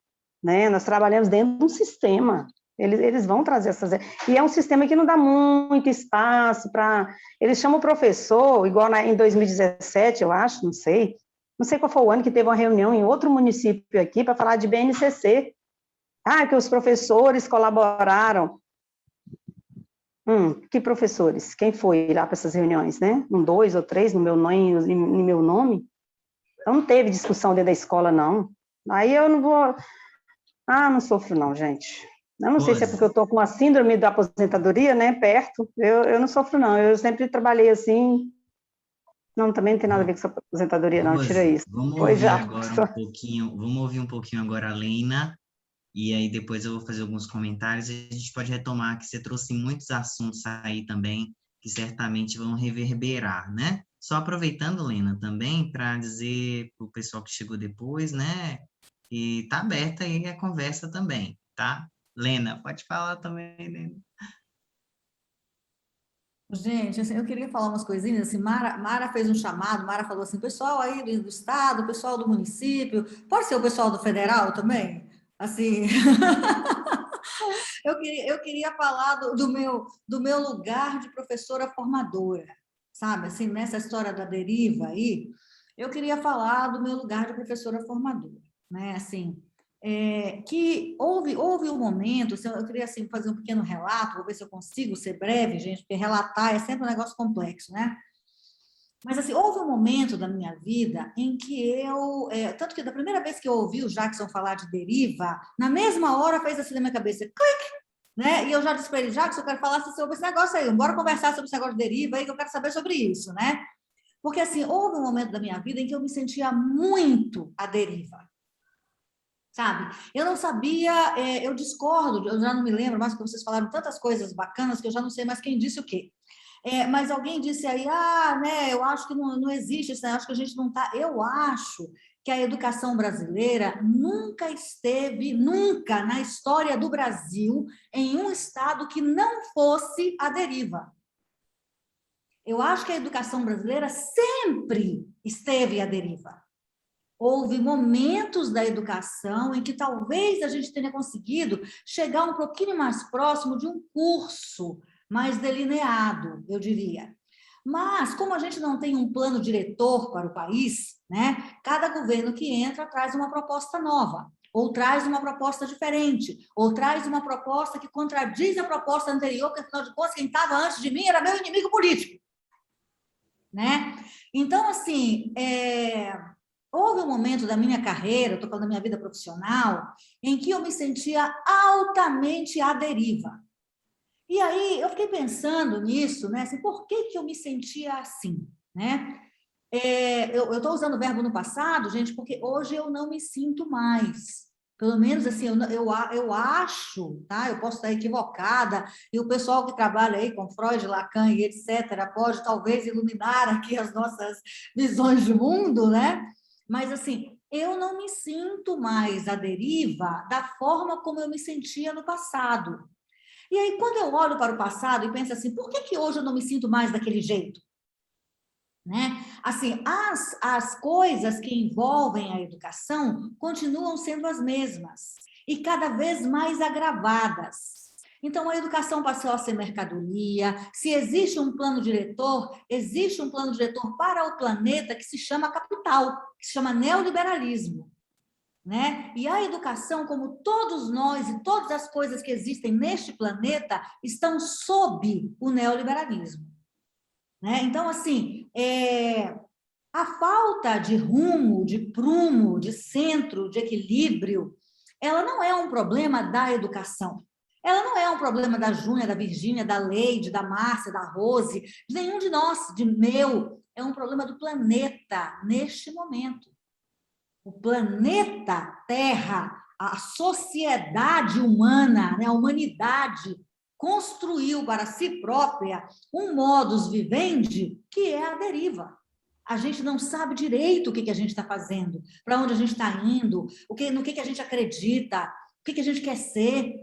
Né? Nós trabalhamos dentro de um sistema, eles vão trazer essas... E é um sistema que não dá muito espaço para... Eles chamam o professor, igual em 2017, eu acho, não sei qual foi o ano que teve uma reunião em outro município aqui para falar de BNCC. Que os professores colaboraram. Que professores? Quem foi lá para essas reuniões, né? 2 ou 3 no meu nome? Então, não teve discussão dentro da escola, não. Aí eu não vou... não sofro não, gente. Eu não sei se é porque eu estou com a síndrome da aposentadoria, né, perto. Eu não sofro, não. Eu sempre trabalhei assim. Não, também não tem nada a ver com essa aposentadoria, não. Tira isso. Vamos Pois ouvir já. agora um pouquinho, vamos ouvir um pouquinho agora a Leina, e aí depois eu vou fazer alguns comentários e a gente pode retomar, que você trouxe muitos assuntos aí também, que certamente vão reverberar, né? Só aproveitando, Lena, também para dizer para o pessoal que chegou depois, né, que tá aberta aí a conversa também, tá? Lena, pode falar também, Lena. Gente, assim, eu queria falar umas coisinhas, assim, Mara fez um chamado, Mara falou assim, pessoal aí do estado, pessoal do município, pode ser o pessoal do federal também? Assim, eu queria falar do meu lugar de professora formadora, sabe, assim, nessa história da deriva aí, eu queria falar do meu lugar de professora formadora, né, assim, que houve um momento, eu queria assim, fazer um pequeno relato, vou ver se eu consigo ser breve, gente, porque relatar é sempre um negócio complexo, né? Mas assim, houve um momento da minha vida em que tanto que da primeira vez que eu ouvi o Jackson falar de deriva, na mesma hora fez assim na minha cabeça, clique, né? E eu já disse para ele, Jackson, eu quero falar sobre esse negócio aí, bora conversar sobre esse negócio de deriva aí, que eu quero saber sobre isso, né? Porque assim, houve um momento da minha vida em que eu me sentia muito à deriva. Sabe? Eu não sabia, eu discordo, eu já não me lembro mais, porque vocês falaram tantas coisas bacanas que eu já não sei mais quem disse o quê. Mas alguém disse aí, né, eu acho que não existe isso, né, acho que a gente não está... Eu acho que a educação brasileira nunca esteve, nunca na história do Brasil, em um estado que não fosse à deriva. Eu acho que a educação brasileira sempre esteve à deriva. Houve momentos da educação em que talvez a gente tenha conseguido chegar um pouquinho mais próximo de um curso mais delineado, eu diria. Mas, como a gente não tem um plano diretor para o país, né, cada governo que entra traz uma proposta nova, ou traz uma proposta diferente, ou traz uma proposta que contradiz a proposta anterior, porque, afinal de contas, quem estava antes de mim era meu inimigo político. Né? Então, assim, houve um momento da minha carreira, estou falando da minha vida profissional, em que eu me sentia altamente à deriva. E aí eu fiquei pensando nisso, né? Assim, por que eu me sentia assim, né? Eu estou usando o verbo no passado, gente, porque hoje eu não me sinto mais. Pelo menos assim, eu acho, tá? Eu posso estar equivocada, e o pessoal que trabalha aí com Freud, Lacan e etc., pode talvez iluminar aqui as nossas visões de mundo, né? Mas, assim, eu não me sinto mais à deriva da forma como eu me sentia no passado. E aí, quando eu olho para o passado e penso assim, por que hoje eu não me sinto mais daquele jeito? Né? Assim, as coisas que envolvem a educação continuam sendo as mesmas e cada vez mais agravadas. Então, a educação passou a ser mercadoria. Se existe um plano diretor, existe um plano diretor para o planeta que se chama capital, que se chama neoliberalismo. Né? E a educação, como todos nós e todas as coisas que existem neste planeta, estão sob o neoliberalismo. Né? Então, assim, a falta de rumo, de prumo, de centro, de equilíbrio, ela não é um problema da educação. Ela não é um problema da Júnia, da Virgínia, da Leide, da Márcia, da Rose, de nenhum de nós, de meu. É um problema do planeta neste momento. O planeta Terra, a sociedade humana, né, a humanidade, construiu para si própria um modus vivendi que é a deriva. A gente não sabe direito o que a gente está fazendo, para onde a gente está indo, no que a gente acredita, o que a gente quer ser.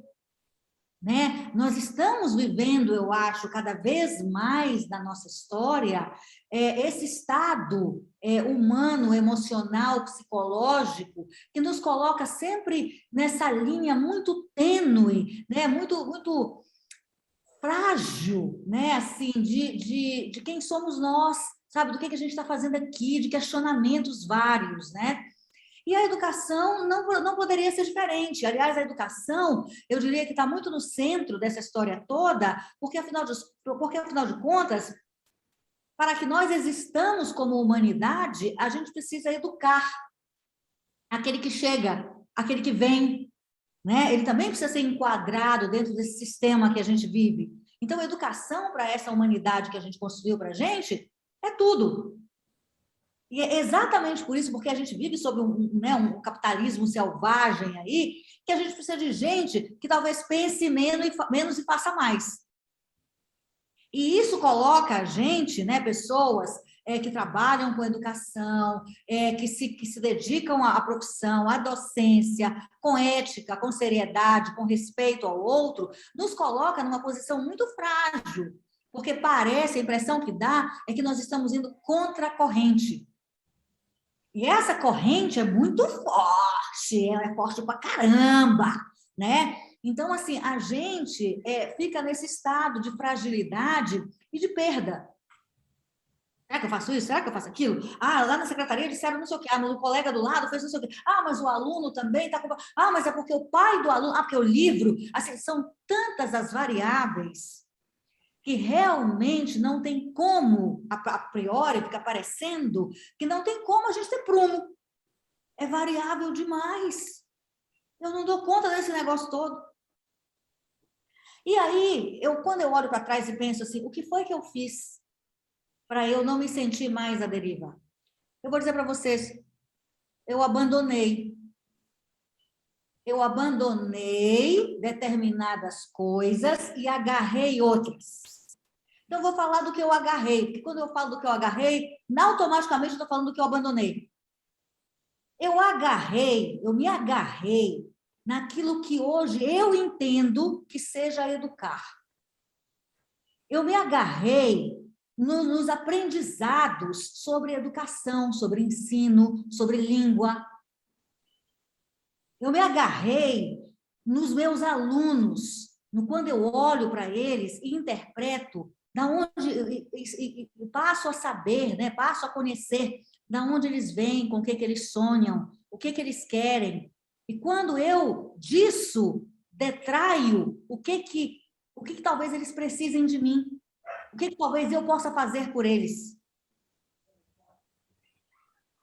Né? Nós estamos vivendo, eu acho, cada vez mais na nossa história, esse estado humano, emocional, psicológico, que nos coloca sempre nessa linha muito tênue, né? muito frágil, né? Assim, de quem somos nós, sabe? Do que a gente está fazendo aqui, de questionamentos vários, né? E a educação não poderia ser diferente. Aliás, a educação, eu diria que está muito no centro dessa história toda, porque, afinal de contas, para que nós existamos como humanidade, a gente precisa educar aquele que chega, aquele que vem, né? Ele também precisa ser enquadrado dentro desse sistema que a gente vive. Então, educação para essa humanidade que a gente construiu para a gente é tudo. E é exatamente por isso, porque a gente vive sob um capitalismo selvagem aí, que a gente precisa de gente que talvez pense menos e faça mais. E isso coloca a gente, né, pessoas que trabalham com educação, que se dedicam à profissão, à docência, com ética, com seriedade, com respeito ao outro, nos coloca numa posição muito frágil, porque parece, a impressão que dá é que nós estamos indo contra a corrente. E essa corrente é muito forte, ela é forte pra caramba, né? Então, assim, a gente fica nesse estado de fragilidade e de perda. Será que eu faço isso? Será que eu faço aquilo? Ah, lá na secretaria disseram não sei o quê. Ah, mas o colega do lado fez não sei o quê. Ah, mas o aluno também está com... Ah, mas é porque o pai do aluno... Ah, porque o livro... Assim, são tantas as variáveis que realmente não tem como, a priori, fica parecendo que não tem como a gente ter prumo. É variável demais. Eu não dou conta desse negócio todo. E aí, quando eu olho para trás e penso assim, o que foi que eu fiz para eu não me sentir mais à deriva? Eu vou dizer para vocês, eu abandonei. Eu abandonei determinadas coisas e agarrei outras. Então, eu vou falar do que eu agarrei, porque quando eu falo do que eu agarrei, automaticamente eu estou falando do que eu abandonei. Eu me agarrei naquilo que hoje eu entendo que seja educar. Eu me agarrei nos aprendizados sobre educação, sobre ensino, sobre língua. Eu me agarrei nos meus alunos, quando eu olho para eles e interpreto da onde e passo a saber, né? Passo a conhecer da onde eles vêm, com o que eles sonham, o que eles querem. E quando eu disso detraio o que talvez eles precisem de mim, o que talvez eu possa fazer por eles.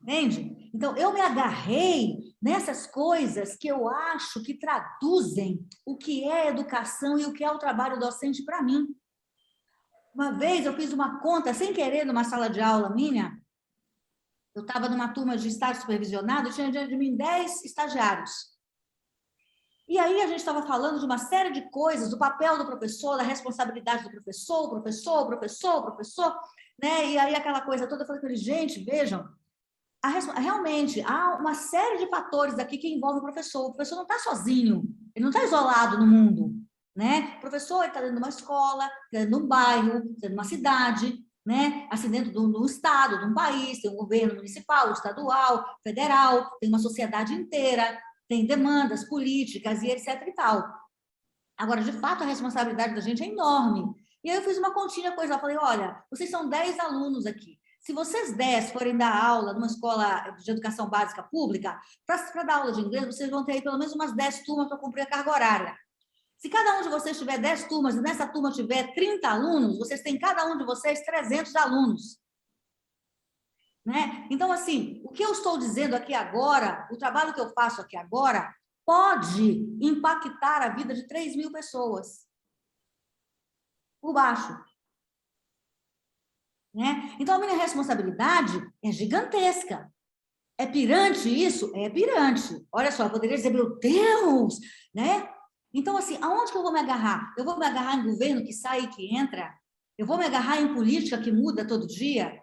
Entende? Então, eu me agarrei nessas coisas que eu acho que traduzem o que é educação e o que é o trabalho docente para mim. Uma vez eu fiz uma conta, sem querer, numa sala de aula minha, eu estava numa turma de estágio supervisionado, tinha diante de mim 10 estagiários. E aí a gente estava falando de uma série de coisas, do papel do professor, da responsabilidade do professor, né? E aí aquela coisa toda, eu falei para eles, gente, vejam, realmente há uma série de fatores aqui que envolvem o professor. O professor não está sozinho, ele não está isolado no mundo, né? O professor está dentro de uma escola, dentro de um bairro, dentro de uma cidade, né? Assim, dentro de um estado, de um país, tem um governo municipal, estadual, federal, tem uma sociedade inteira, tem demandas políticas e etc e tal. Agora, de fato, a responsabilidade da gente é enorme. E aí eu fiz uma continha coisa, eu falei, olha, vocês são 10 alunos aqui. Se vocês 10 forem dar aula numa escola de educação básica pública, para dar aula de inglês, vocês vão ter aí pelo menos umas 10 turmas para cumprir a carga horária. Se cada um de vocês tiver 10 turmas e nessa turma tiver 30 alunos, vocês têm cada um de vocês 300 alunos. Né? Então, assim, o que eu estou dizendo aqui agora, o trabalho que eu faço aqui agora, pode impactar a vida de 3.000 pessoas. Por baixo. Né? Então, a minha responsabilidade é gigantesca. É pirante isso? É pirante. Olha só, eu poderia dizer, meu Deus! Né? Então, assim, aonde que eu vou me agarrar? Eu vou me agarrar em governo que sai e que entra? Eu vou me agarrar em política que muda todo dia?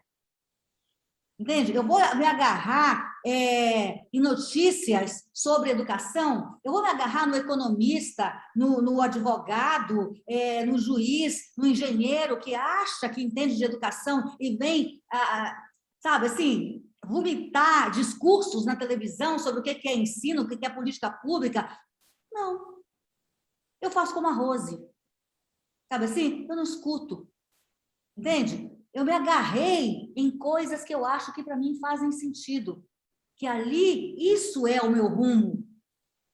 Entende? Eu vou me agarrar em notícias sobre educação? Eu vou me agarrar no economista, no advogado, no juiz, no engenheiro que acha que entende de educação e vem, sabe, assim, vomitar discursos na televisão sobre o que é ensino, o que é política pública? Não. Eu faço como a Rose. Sabe assim? Eu não escuto. Entende? Eu me agarrei em coisas que eu acho que para mim fazem sentido. Que ali, isso é o meu rumo.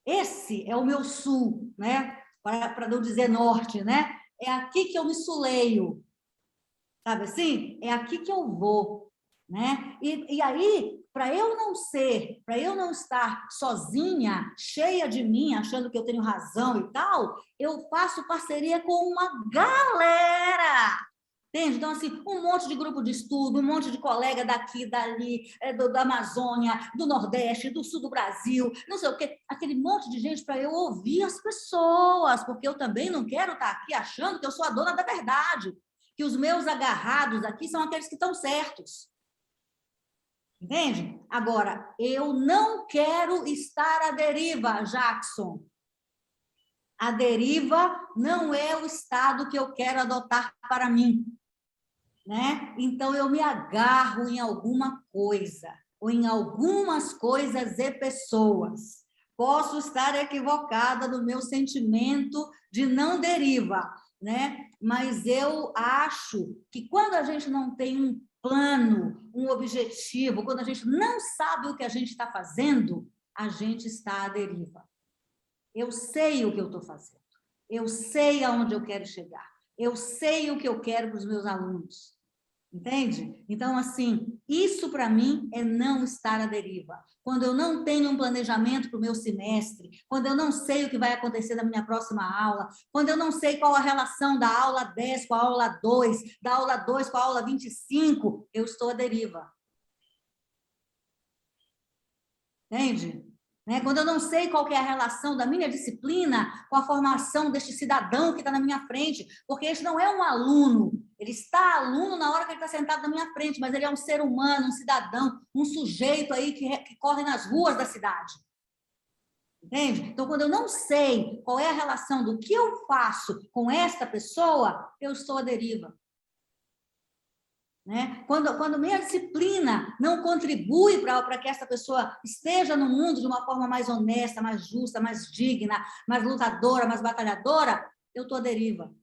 Esse é o meu sul, né? Para não dizer norte, né? É aqui que eu me suleio. Sabe assim? É aqui que eu vou. né? E aí, para eu não estar sozinha, cheia de mim, achando que eu tenho razão e tal, eu faço parceria com uma galera. Entende? Então, assim, um monte de grupo de estudo, um monte de colega daqui, dali, da Amazônia, do Nordeste, do Sul do Brasil, não sei o quê, aquele monte de gente para eu ouvir as pessoas, porque eu também não quero estar aqui achando que eu sou a dona da verdade, que os meus agarrados aqui são aqueles que estão certos. Entende? Agora, eu não quero estar à deriva, Jackson. A deriva não é o estado que eu quero adotar para mim, né? Então, eu me agarro em alguma coisa, ou em algumas coisas e pessoas. Posso estar equivocada no meu sentimento de não deriva, né? Mas eu acho que quando a gente não tem um plano, um objetivo, quando a gente não sabe o que a gente está fazendo, a gente está à deriva. Eu sei o que eu estou fazendo, eu sei aonde eu quero chegar, eu sei o que eu quero para os meus alunos, entende? Então, assim, isso para mim é não estar à deriva. Quando eu não tenho um planejamento para o meu semestre, quando eu não sei o que vai acontecer na minha próxima aula, quando eu não sei qual a relação da aula 10 com a aula 2, da aula 2 com a aula 25, eu estou à deriva. Entende? Né? Quando eu não sei qual que é a relação da minha disciplina com a formação deste cidadão que está na minha frente, porque este não é um aluno, ele está aluno na hora que ele está sentado na minha frente, mas ele é um ser humano, um cidadão, um sujeito aí que corre nas ruas da cidade. Entende? Então, quando eu não sei qual é a relação do que eu faço com esta pessoa, eu estou à deriva. Né? Quando minha disciplina não contribui para que essa pessoa esteja no mundo de uma forma mais honesta, mais justa, mais digna, mais lutadora, mais batalhadora, eu estou à deriva.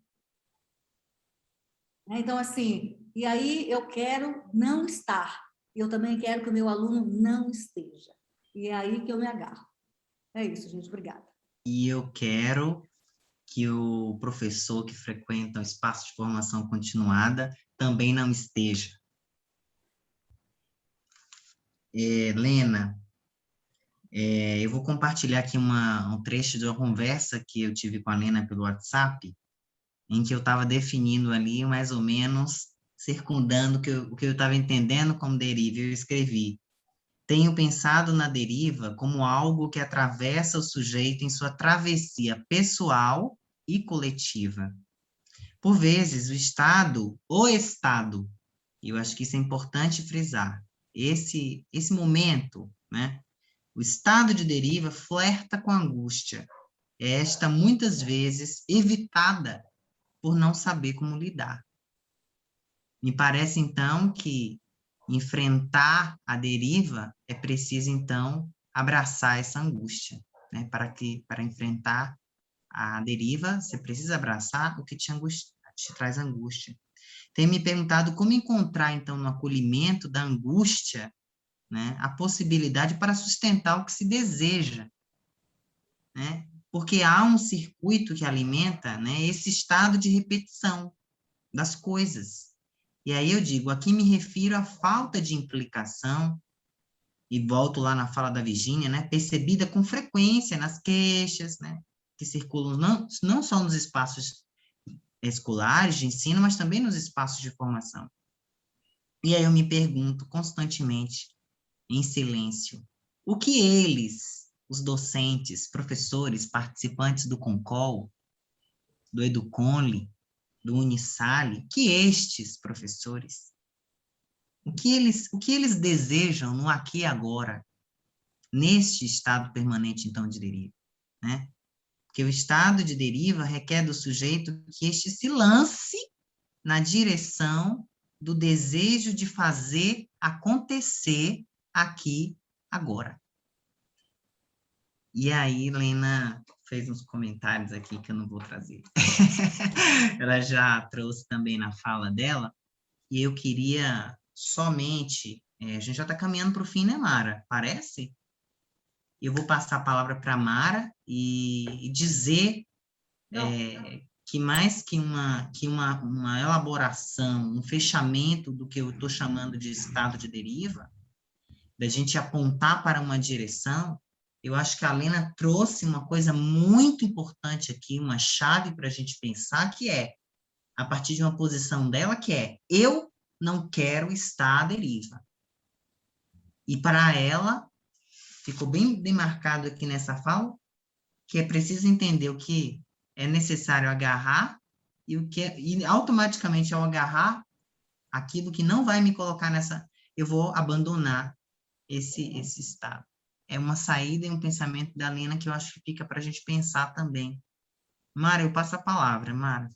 Então, assim, e aí eu quero não estar. Eu também quero que o meu aluno não esteja. E é aí que eu me agarro. É isso, gente. Obrigada. E eu quero que o professor que frequenta o espaço de formação continuada também não esteja. Lena, eu vou compartilhar aqui um trecho de uma conversa que eu tive com a Lena pelo WhatsApp, em que eu estava definindo ali, mais ou menos, circundando o que eu estava entendendo como deriva. Eu escrevi: tenho pensado na deriva como algo que atravessa o sujeito em sua travessia pessoal e coletiva. Por vezes, o Estado, e eu acho que isso é importante frisar, esse momento, né? O estado de deriva flerta com a angústia. Esta, muitas vezes, evitada por não saber como lidar. Me parece, então, que enfrentar a deriva é preciso, então, abraçar essa angústia, né? Para enfrentar a deriva, você precisa abraçar o que te traz angústia. Tenho me perguntado como encontrar, então, no acolhimento da angústia, né, a possibilidade para sustentar o que se deseja, né? Porque há um circuito que alimenta, né, esse estado de repetição das coisas. E aí eu digo, aqui me refiro à falta de implicação, e volto lá na fala da Virgínia, né, percebida com frequência nas queixas, né, que circulam não só nos espaços escolares de ensino, mas também nos espaços de formação. E aí eu me pergunto constantemente, em silêncio, o que eles, os docentes, professores, participantes do CONCOL, do Educonli, do Unisale, que estes professores, o que eles desejam no aqui e agora, neste estado permanente, então, de deriva, né? Porque o estado de deriva requer do sujeito que este se lance na direção do desejo de fazer acontecer aqui, agora. E aí, Lena fez uns comentários aqui que eu não vou trazer. Ela já trouxe também na fala dela, e eu queria somente... a gente já está caminhando para o fim, né, Mara? Parece? Eu vou passar a palavra para a Mara e dizer que mais que uma elaboração, um fechamento do que eu estou chamando de estado de deriva, da gente apontar para uma direção, eu acho que a Lena trouxe uma coisa muito importante aqui, uma chave para a gente pensar, que é, a partir de uma posição dela, que é, eu não quero estar à deriva. E para ela, ficou bem demarcado aqui nessa fala, que é preciso entender o que é necessário agarrar e automaticamente ao agarrar aquilo que não vai me colocar nessa, eu vou abandonar esse estado. É uma saída e um pensamento da Lena que eu acho que fica para a gente pensar também. Mara, eu passo a palavra, Mara.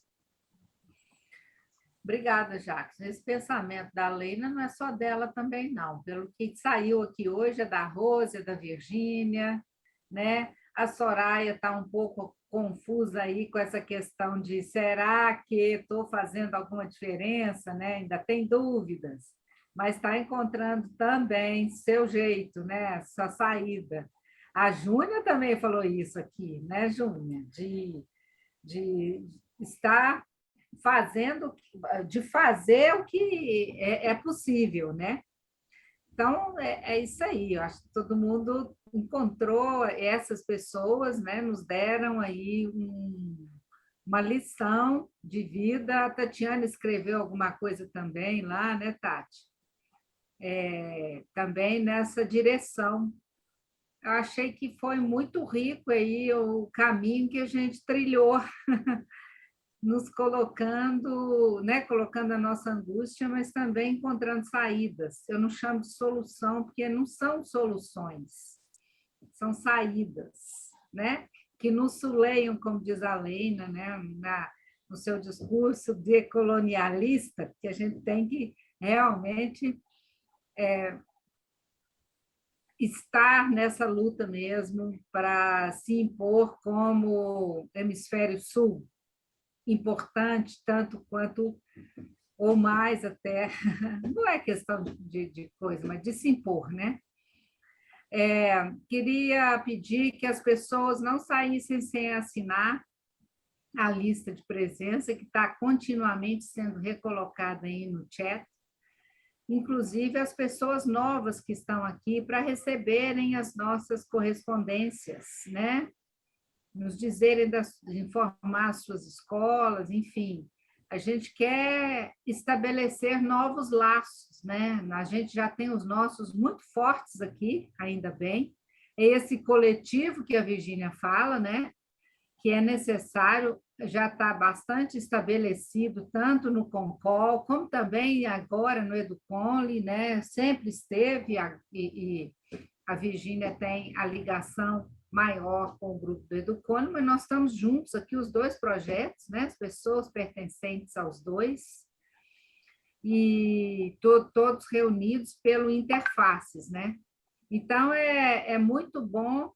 Obrigada, Jacques. Esse pensamento da Lena não é só dela também, não. Pelo que saiu aqui hoje, é da Rose, é da Virgínia, né? A Soraya está um pouco confusa aí com essa questão de será que estou fazendo alguma diferença, né? Ainda tem dúvidas, mas está encontrando também seu jeito, né? Sua saída. A Júnia também falou isso aqui, né, Júnia? De estar fazendo, de fazer o que é possível, né? Então, é isso aí, eu acho que todo mundo encontrou essas pessoas, né? Nos deram aí uma lição de vida. A Tatiana escreveu alguma coisa também lá, né, Tati? Também nessa direção. Eu achei que foi muito rico aí o caminho que a gente trilhou, nos colocando, né, colocando a nossa angústia, mas também encontrando saídas. Eu não chamo de solução, porque não são soluções, são saídas, né, que nos suleiam, como diz a Lena, né, no seu discurso decolonialista, que a gente tem que realmente estar nessa luta mesmo para se impor como hemisfério sul, importante, tanto quanto, ou mais até, não é questão de coisa, mas de se impor, né? Queria pedir que as pessoas não saíssem sem assinar a lista de presença, que está continuamente sendo recolocada aí no chat, inclusive as pessoas novas que estão aqui para receberem as nossas correspondências, né? Nos dizerem, informar as suas escolas, enfim. A gente quer estabelecer novos laços, né? A gente já tem os nossos muito fortes aqui, ainda bem. É esse coletivo que a Virgínia fala, né? Que é necessário, já está bastante estabelecido, tanto no Concol, como também agora no Educonli, né? Sempre esteve, e a Virgínia tem a ligação maior com o grupo do Educonli, mas nós estamos juntos aqui, os dois projetos, né? As pessoas pertencentes aos dois, e todos reunidos pelo Interfaces, né? Então, é muito bom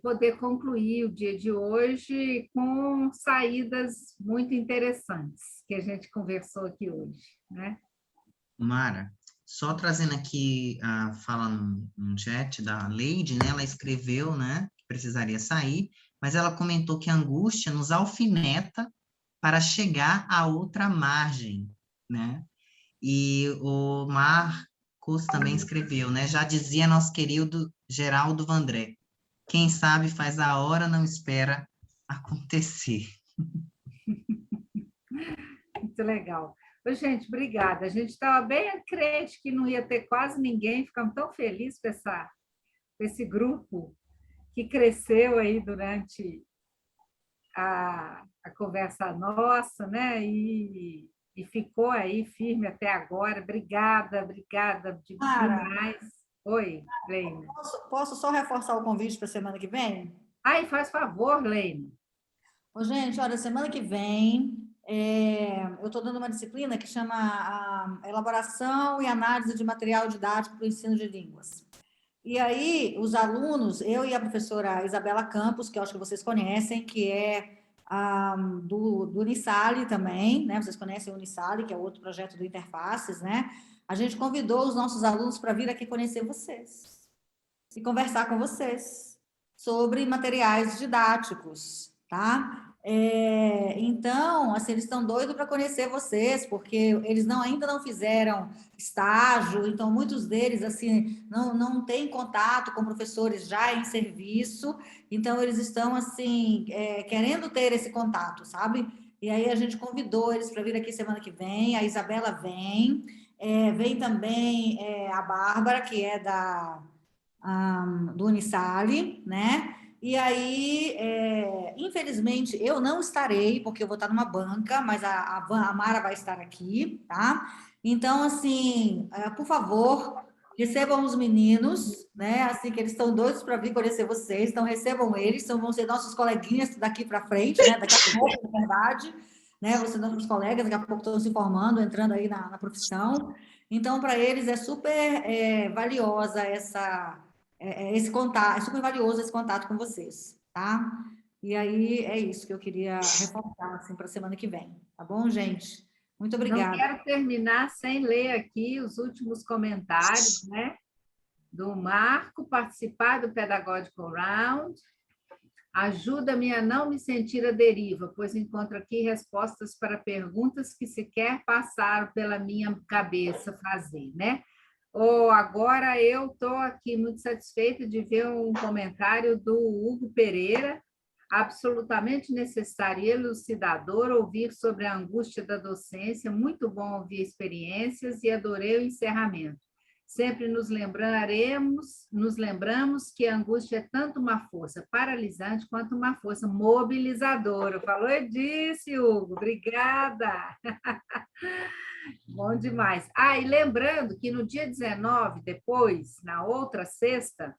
poder concluir o dia de hoje com saídas muito interessantes que a gente conversou aqui hoje, né? Mara, só trazendo aqui a fala no chat da Leide, né? Ela escreveu, né, que precisaria sair, mas ela comentou que a angústia nos alfineta para chegar a outra margem, né? E o Marcos também escreveu, né? Já dizia nosso querido Geraldo Vandré, quem sabe faz a hora, não espera acontecer. Muito legal. Gente, obrigada. A gente estava bem crente que não ia ter quase ninguém, ficamos tão felizes com esse grupo que cresceu aí durante a conversa nossa, né? E ficou aí firme até agora. Obrigada demais. Oi, Leine. Posso só reforçar o convite para a semana que vem? Ai, faz favor, Leine. Gente, olha, semana que vem eu estou dando uma disciplina que chama a elaboração e análise de material didático para o ensino de línguas. E aí, os alunos, eu e a professora Isabela Campos, que eu acho que vocês conhecem, que é do Unisale também, né? Vocês conhecem o Unisale, que é outro projeto do Interfaces, né? A gente convidou os nossos alunos para vir aqui conhecer vocês e conversar com vocês sobre materiais didáticos, tá? Então, assim, eles estão doidos para conhecer vocês, porque eles ainda não fizeram estágio, então muitos deles, assim, não têm contato com professores já em serviço, então eles estão, assim, querendo ter esse contato, sabe? E aí a gente convidou eles para vir aqui semana que vem, a Isabela vem, vem também a Bárbara, que é do Unisale, né? E aí, infelizmente, eu não estarei, porque eu vou estar numa banca, mas a Mara vai estar aqui, tá? Então, assim, por favor, recebam os meninos, né? Assim, que eles estão doidos para vir conhecer vocês, então recebam eles, vão ser nossos coleguinhas daqui para frente, né? Daqui a pouco, na verdade, né? Vão ser nossos colegas, daqui a pouco estão se formando, entrando aí na profissão. Então, para eles é super valiosa esse contato, é super valioso esse contato com vocês, tá? E aí é isso que eu queria reforçar assim, para a semana que vem, tá bom, gente? Muito obrigada. Não quero terminar sem ler aqui os últimos comentários, né? Do Marco, participar do Pedagogical Round. Ajuda-me a não me sentir à deriva, pois encontro aqui respostas para perguntas que sequer passaram pela minha cabeça fazer, né? Agora eu estou aqui muito satisfeita de ver um comentário do Hugo Pereira, absolutamente necessário e elucidador ouvir sobre a angústia da docência, muito bom ouvir experiências e adorei o encerramento. Sempre nos lembramos que a angústia é tanto uma força paralisante quanto uma força mobilizadora. Falou, eu disse, Hugo, obrigada. Bom demais. E lembrando que no dia 19, depois, na outra sexta,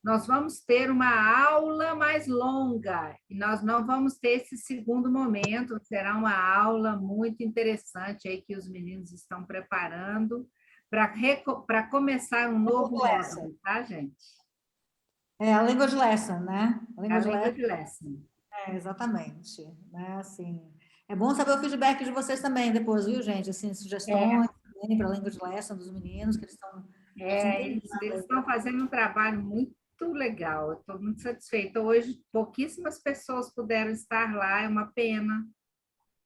nós vamos ter uma aula mais longa, e nós não vamos ter esse segundo momento, será uma aula muito interessante aí que os meninos estão preparando para começar um novo módulo, tá, gente? A Language Lesson, né? A Language Lesson. Exatamente. Né? Assim, é bom saber o feedback de vocês também depois, viu, gente? Assim, sugestões para a Language Lesson dos meninos, que eles estão... Eles estão fazendo um trabalho muito legal, eu estou muito satisfeita. Hoje, pouquíssimas pessoas puderam estar lá, é uma pena,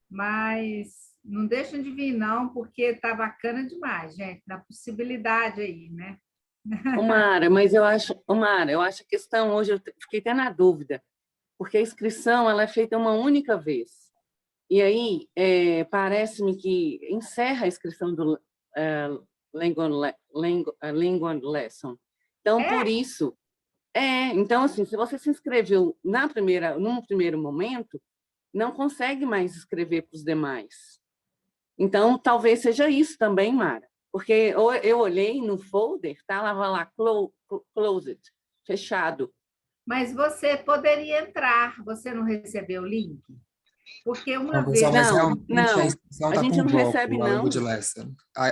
mas não deixem de vir, não, porque está bacana demais, gente, na possibilidade aí, né? Mara, mas eu acho a questão hoje, eu fiquei até na dúvida, porque a inscrição ela é feita uma única vez. E aí, parece-me que encerra a inscrição do Language Lesson. Então, por isso... então, assim, se você se inscreveu num primeiro momento, não consegue mais escrever para os demais. Então, talvez seja isso também, Mara. Porque eu olhei no folder, estava lá closed, fechado. Mas você poderia entrar, você não recebeu o link? Porque uma vez... A gente não recebe, não.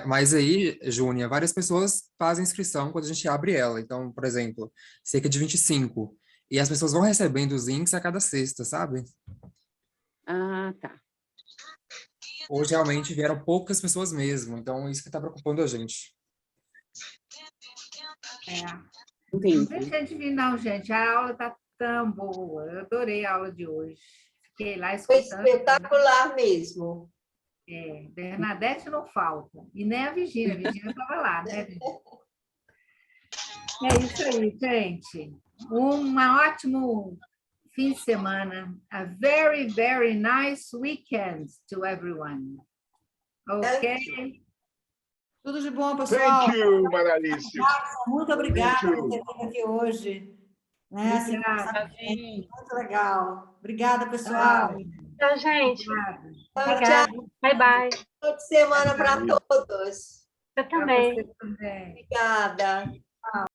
Mas aí, Júnia, várias pessoas fazem inscrição quando a gente abre ela. Então, por exemplo, cerca de 25. E as pessoas vão recebendo os links a cada sexta, sabe? Ah, tá. Hoje, realmente, vieram poucas pessoas mesmo. Então, isso que está preocupando a gente. Entendi. Não deixa de vir, não, gente. A aula está tão boa. Eu adorei a aula de hoje. Fiquei lá escutando. Foi espetacular mesmo. Bernadette não falta. E nem a Virgínia estava lá, né, Virgínia? É isso aí, gente. Um ótimo fim de semana. A very, very nice weekend to everyone. Ok? Tudo de bom, pessoal. Thank you, Maralice. Muito obrigada por ter vindo aqui hoje. Né? Assim, muito legal. Obrigada, pessoal. Tchau, gente. Tchau. Bye, bye. Boa semana para todos. Eu também. Obrigada.